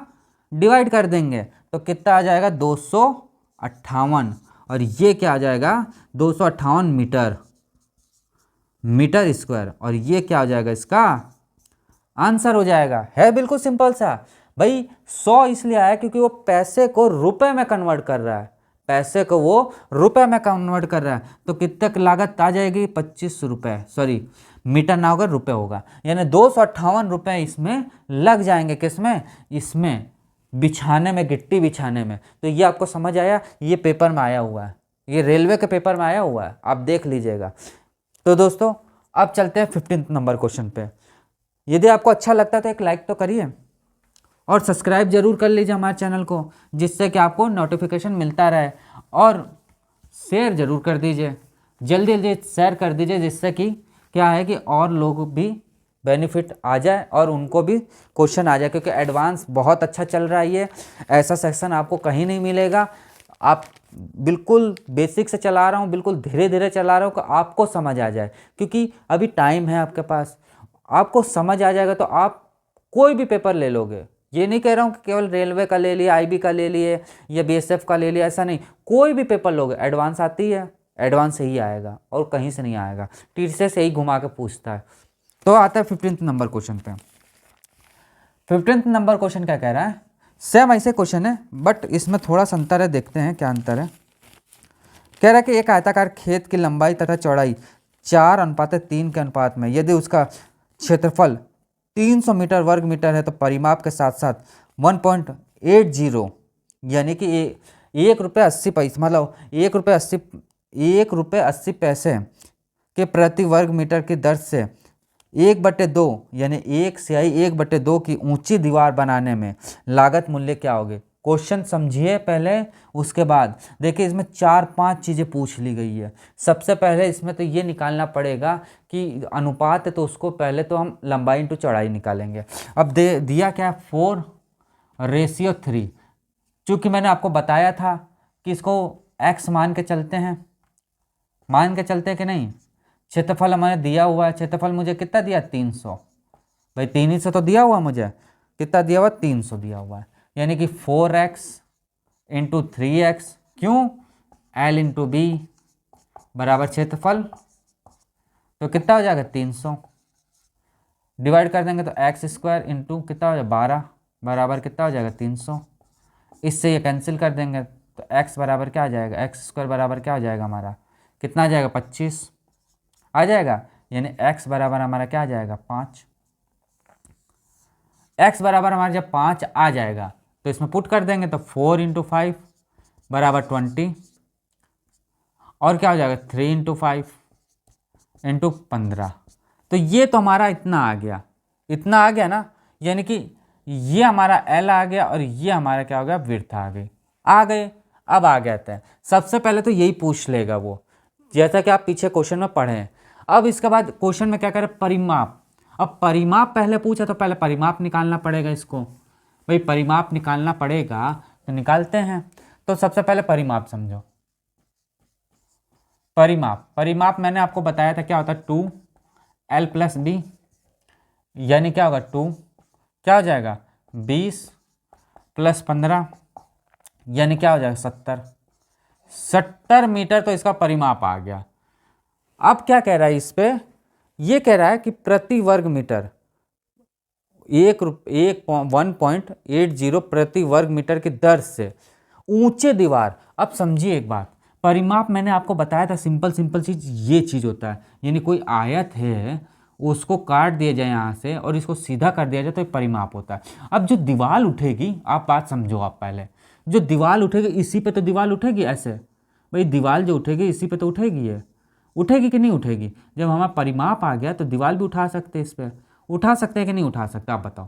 डिवाइड कर देंगे, तो कितना आ जाएगा 258, और ये क्या आ जाएगा 258 मीटर स्क्वायर, और ये क्या हो जाएगा इसका आंसर हो जाएगा। है बिल्कुल सिंपल सा भाई। 100 इसलिए आया क्योंकि वो पैसे को रुपए में कन्वर्ट कर रहा है, पैसे को वो रुपए में कन्वर्ट कर रहा है, तो कितने की लागत आ जाएगी, 25 रुपये, सॉरी मीटर ना होगा रुपये होगा, यानी 258 रुपये इसमें लग जाएंगे, किसमें, इसमें बिछाने में, गिट्टी बिछाने में। तो ये आपको समझ आया, ये पेपर में आया हुआ है, ये रेलवे के पेपर में आया हुआ है, आप देख लीजिएगा। तो दोस्तों अब चलते हैं 15 नंबर क्वेश्चन पे। यदि आपको अच्छा लगता है तो एक लाइक तो करिए और सब्सक्राइब जरूर कर लीजिए हमारे चैनल को, जिससे कि आपको नोटिफिकेशन मिलता रहे, और शेयर जरूर कर दीजिए, जल्दी जल्दी शेयर कर दीजिए, जिससे कि क्या है कि और लोग भी बेनिफिट आ जाए और उनको भी क्वेश्चन आ जाए, क्योंकि एडवांस बहुत अच्छा चल रहा है ये, ऐसा सेक्शन आपको कहीं नहीं मिलेगा। आप बिल्कुल बेसिक से चला रहा हूँ, बिल्कुल धीरे धीरे चला रहा हूँ कि आपको समझ आ जाए, क्योंकि अभी टाइम है आपके पास, आपको समझ आ जाएगा तो आप कोई भी पेपर ले लोगे। ये नहीं कह रहा हूँ कि केवल रेलवे का ले लिए, आईबी का ले लिए या बीएसएफ का ले लिया, ऐसा नहीं, कोई भी पेपर लोगे एडवांस आती है, एडवांस से ही आएगा और कहीं से नहीं आएगा, टीचर से ही घुमा के पूछता है। तो आता है 15 नंबर क्वेश्चन पे। 15 नंबर क्वेश्चन क्या कह रहा है, सेम ऐसे क्वेश्चन है बट इसमें थोड़ा सा अंतर है, देखते हैं क्या अंतर है। कह रहा है कि एक आयताकार खेत की लंबाई तथा चौड़ाई 4:3 के अनुपात में, यदि उसका क्षेत्रफल 300 मीटर वर्ग मीटर है, तो परिमाप के साथ साथ 1.80 यानी कि 1 रुपये 80 पैसे, मतलब 1 रुपये 80 पैसे के प्रति वर्ग मीटर की दर से 1/2 यानी 1/2 1/2 की ऊंची दीवार बनाने में लागत मूल्य क्या होगी। क्वेश्चन समझिए पहले, उसके बाद देखिए इसमें 4-5 चीज़ें पूछ ली गई है। सबसे पहले इसमें तो ये निकालना पड़ेगा कि अनुपात है, तो उसको पहले तो हम लंबाई इंटू चौड़ाई निकालेंगे। अब दिया क्या है, 4:3। चूँकि मैंने आपको बताया था कि इसको x मान के चलते हैं, मान के चलते हैं कि नहीं। क्षेत्रफल हमारे दिया हुआ है, क्षेत्रफल मुझे कितना दिया, 300, भाई 300 तो दिया हुआ मुझे, कितना दिया हुआ, 300 दिया हुआ है, यानी कि 4x इंटू 3x, क्यों, L इंटू बी बराबर क्षेत्रफल, तो कितना हो जाएगा 300, डिवाइड कर देंगे तो x² इंटू कितना हो जाएगा 12 बराबर कितना हो जाएगा 300। इससे ये कैंसिल कर देंगे तो x बराबर क्या आ जाएगा, x² बराबर क्या हो जाएगा हमारा, कितना आ जाएगा 25 आ जाएगा, यानी x बराबर हमारा क्या आ जाएगा 5। x बराबर हमारा जब 5 आ जाएगा तो इसमें पुट कर देंगे तो 4 इंटू 5 बराबर 20, और क्या हो जाएगा 3 इंटू 5 इंटू 15। तो ये तो हमारा इतना आ गया, इतना आ गया ना, यानी कि ये हमारा L आ गया और ये हमारा क्या हो गया, विड्थ आ गई, आ गए। अब आ गया था, सबसे पहले तो यही पूछ लेगा वो, जैसा कि आप पीछे क्वेश्चन में पढ़े हैं। अब इसके बाद क्वेश्चन में क्या करें, परिमाप। अब परिमाप पहले पूछा तो पहले परिमाप निकालना पड़ेगा इसको, भाई परिमाप निकालना पड़ेगा, तो निकालते हैं। तो सबसे पहले परिमाप समझो, परिमाप मैंने आपको बताया था क्या होता है, 2L + B, यानी क्या होगा 2 क्या हो जाएगा 20 + 15 यानी क्या हो जाएगा 70 मीटर, तो इसका परिमाप आ गया। अब क्या कह रहा है इस पे, ये कह रहा है कि प्रति वर्ग मीटर 1.80 प्रति वर्ग मीटर की दर से ऊंचे दीवार। अब समझिए एक बात, परिमाप मैंने आपको बताया था, सिंपल चीज ये चीज होता है, यानी कोई आयत है उसको काट दिया जाए यहाँ से और इसको सीधा कर दिया जाए तो परिमाप होता है। अब जो दीवार उठेगी, आप बात समझो, आप पहले जो दीवार उठेगी इसी पे तो दीवार उठेगी ऐसे, भाई दीवार जो उठेगी इसी पे तो उठेगी, ये उठेगी कि नहीं उठेगी। जब हमारा परिमाप आ गया तो दीवार भी उठा सकते हैं, इस पर उठा सकते हैं कि नहीं उठा सकते, आप बताओ।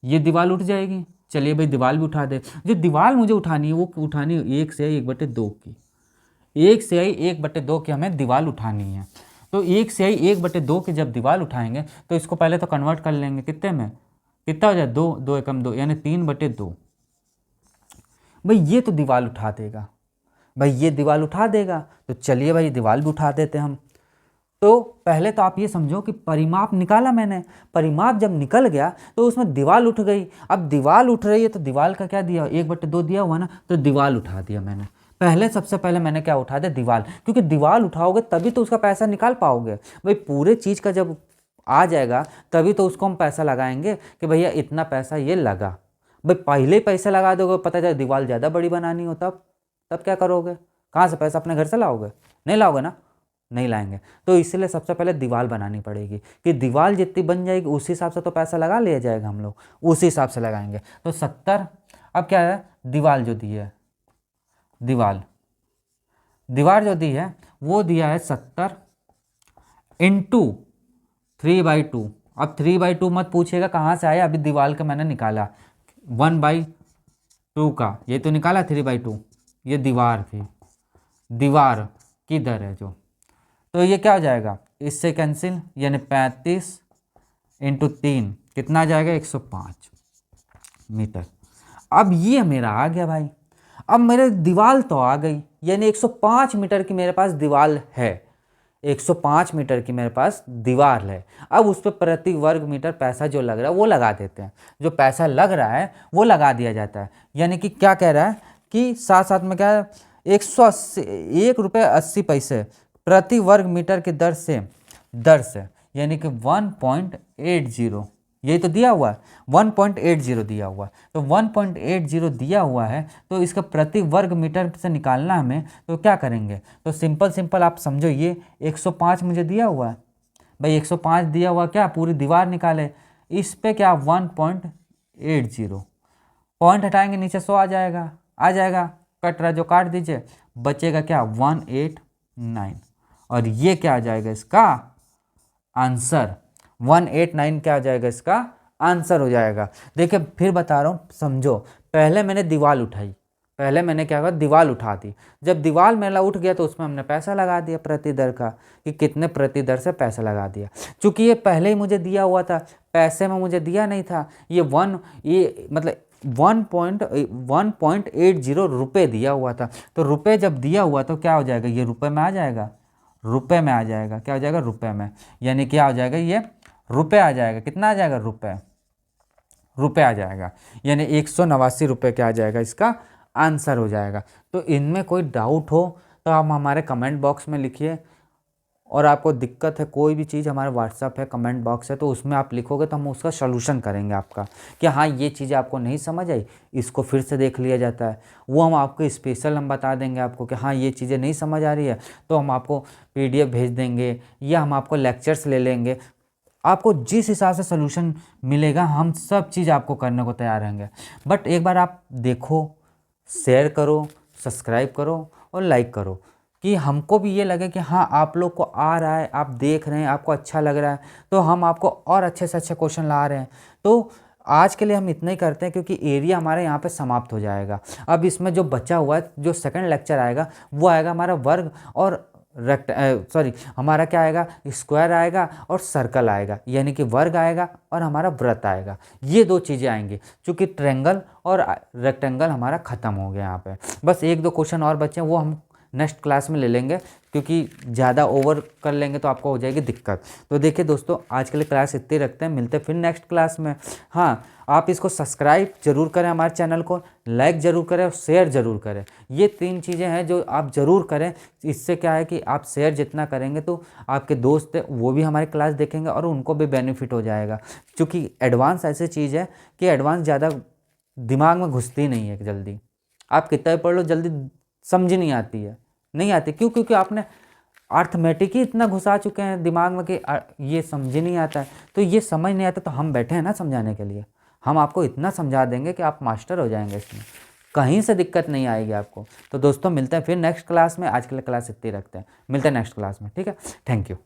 ये दीवार उठ जाएगी, चलिए भाई दीवार भी उठा दे। जो दीवार मुझे उठानी है वो उठानी है 1/2 की, 1/2 की हमें दीवार उठानी है। तो 1/2 की जब दीवार उठाएंगे तो इसको पहले तो कन्वर्ट कर लेंगे कितने में, कितना हो जाए 2, 2 एकम 2 यानी 3/2। भाई ये तो दीवार उठा देगा, भाई ये दीवार उठा देगा, तो चलिए भाई दीवार भी उठा देते हम। तो पहले तो आप ये समझो कि परिमाप निकाला मैंने, परिमाप जब निकल गया तो उसमें दीवार उठ गई। अब दीवार उठ रही है तो दीवार का क्या दिया, 1/2 दिया हुआ ना, तो दीवार उठा दिया मैंने। पहले सबसे पहले मैंने क्या उठा दिया, दीवार, क्योंकि दीवार उठाओगे तभी तो उसका पैसा निकाल पाओगे। भाई पूरे चीज़ का जब आ जाएगा तभी तो उसको हम पैसा लगाएंगे कि भैया इतना पैसा ये लगा। भाई पहले ही पैसे लगा दोगे, पता चले दीवार ज़्यादा बड़ी बनानी हो तब तब क्या करोगे? कहाँ से पैसा अपने घर से लाओगे? नहीं लाओगे ना, नहीं लाएंगे। तो इसलिए सबसे पहले दीवार बनानी पड़ेगी कि दीवार जितनी बन जाएगी उसी हिसाब से तो पैसा लगा लिया जाएगा, हम लोग उसी हिसाब से लगाएंगे। तो 70, अब क्या है, दीवार जो दी है, दीवार जो दी है वो दिया है 70 इंटू 3/2। अब 3/2 मत पूछिएगा कहाँ से आया, अभी दीवार का मैंने निकाला 1/2 का, ये तो निकाला 3/2, ये दीवार थी, दीवार किधर है जो, तो ये क्या हो जाएगा, इससे कैंसिल, यानी 35 इंटू 3 कितना आ जाएगा, 105 मीटर। अब ये मेरा आ गया भाई, अब मेरे दीवार तो आ गई, यानी 105 मीटर की मेरे पास दीवार है, 105 मीटर की मेरे पास दीवार है। अब उस पर प्रति वर्ग मीटर पैसा जो लग रहा है वो लगा देते हैं, जो पैसा लग रहा है वो लगा दिया जाता है। यानी कि क्या कह रहा है कि साथ साथ में क्या है, 1 रुपये 80 पैसे प्रति वर्ग मीटर की दर से यानी कि 1.80, यही तो दिया हुआ है, 1.80 दिया हुआ है। तो 1.80 दिया हुआ है, तो इसका प्रति वर्ग मीटर से निकालना हमें, तो क्या करेंगे, तो सिंपल आप समझो, ये 105 मुझे दिया हुआ है भाई, 105 दिया हुआ, क्या पूरी दीवार निकाले, इस पे क्या 1.80, पॉइंट हटाएंगे नीचे 100 आ जाएगा, कट रहा जो काट दीजिए, बचेगा क्या 189, और ये क्या आ जाएगा इसका आंसर, 189 क्या आ जाएगा इसका आंसर हो जाएगा। देखिए फिर बता रहा हूँ, समझो, पहले मैंने दीवार उठाई, पहले मैंने क्या कहा, दीवार उठा दी, जब दीवार मेरा उठ गया तो उसमें हमने पैसा लगा दिया प्रति दर का, कि कितने प्रति दर से पैसा लगा दिया। चूंकि ये पहले ही मुझे दिया हुआ था, पैसे में मुझे दिया नहीं था, ये मतलब 1.80 रुपये दिया हुआ था। तो रुपये जब दिया हुआ तो क्या हो जाएगा, ये रुपये में आ जाएगा, रुपये में आ जाएगा, क्या हो जाएगा, रुपये में, यानी क्या हो जाएगा, ये रुपये आ जाएगा, कितना आ जाएगा, रुपये आ जाएगा, यानी 189 रुपये क्या आ जाएगा, इसका आंसर हो जाएगा। तो इनमें कोई डाउट हो तो आप हमारे कमेंट बॉक्स में लिखिए, और आपको दिक्कत है कोई भी चीज़, हमारे व्हाट्सअप है, कमेंट बॉक्स है, तो उसमें आप लिखोगे तो हम उसका सलूशन करेंगे आपका, कि हाँ ये चीज़ें आपको नहीं समझ आई, इसको फिर से देख लिया जाता है, वो हम आपको स्पेशल हम बता देंगे आपको कि हाँ ये चीज़ें नहीं समझ आ रही है, तो हम आपको PDF भेज देंगे, या हम आपको लेक्चर्स ले लेंगे, आपको जिस हिसाब से सलूशन मिलेगा हम सब चीज़ आपको करने को तैयार रहेंगे। बट एक बार आप देखो, शेयर करो, सब्सक्राइब करो और लाइक करो, कि हमको भी ये लगे कि हाँ आप लोग को आ रहा है, आप देख रहे हैं, आपको अच्छा लग रहा है, तो हम आपको और अच्छे से अच्छे क्वेश्चन ला रहे हैं। तो आज के लिए हम इतना ही करते हैं, क्योंकि एरिया हमारे यहाँ पे समाप्त हो जाएगा। अब इसमें जो बचा हुआ है, जो सेकंड लेक्चर आएगा वो आएगा हमारा वर्ग और हमारा क्या आएगा, स्क्वायर आएगा और सर्कल आएगा, यानी कि वर्ग आएगा और हमारा वृत्त आएगा, ये दो चीज़ें आएंगी। चूँकि ट्रायंगल और रेक्टेंगल हमारा ख़त्म हो गया यहाँ पे, बस 1-2 क्वेश्चन और बचे हैं, वो हम नेक्स्ट क्लास में ले लेंगे, क्योंकि ज़्यादा ओवर कर लेंगे तो आपको हो जाएगी दिक्कत। तो देखिए दोस्तों, आज के लिए क्लास इतनी रखते हैं, मिलते हैं फिर नेक्स्ट क्लास में। हाँ, आप इसको सब्सक्राइब जरूर करें, हमारे चैनल को लाइक ज़रूर करें और शेयर ज़रूर करें, ये 3 चीज़ें हैं जो आप ज़रूर करें। इससे क्या है कि आप शेयर जितना करेंगे तो आपके दोस्त है वो भी हमारी क्लास देखेंगे और उनको भी बेनिफिट हो जाएगा, क्योंकि एडवांस ऐसी चीज़ है कि एडवांस ज़्यादा दिमाग में घुसती नहीं है जल्दी, आप कितना भी पढ़ लो जल्दी समझ नहीं आती है, नहीं आती, क्यों, क्योंकि आपने अर्थमेटिक ही इतना घुसा चुके हैं दिमाग में कि ये समझ नहीं आता है। तो ये समझ नहीं आता तो हम बैठे हैं ना समझाने के लिए, हम आपको इतना समझा देंगे कि आप मास्टर हो जाएंगे, इसमें कहीं से दिक्कत नहीं आएगी आपको। तो दोस्तों मिलते हैं फिर नेक्स्ट क्लास में, आज के लिए क्लास इतनी रखते हैं, मिलते हैं नेक्स्ट क्लास में, ठीक है, थैंक यू।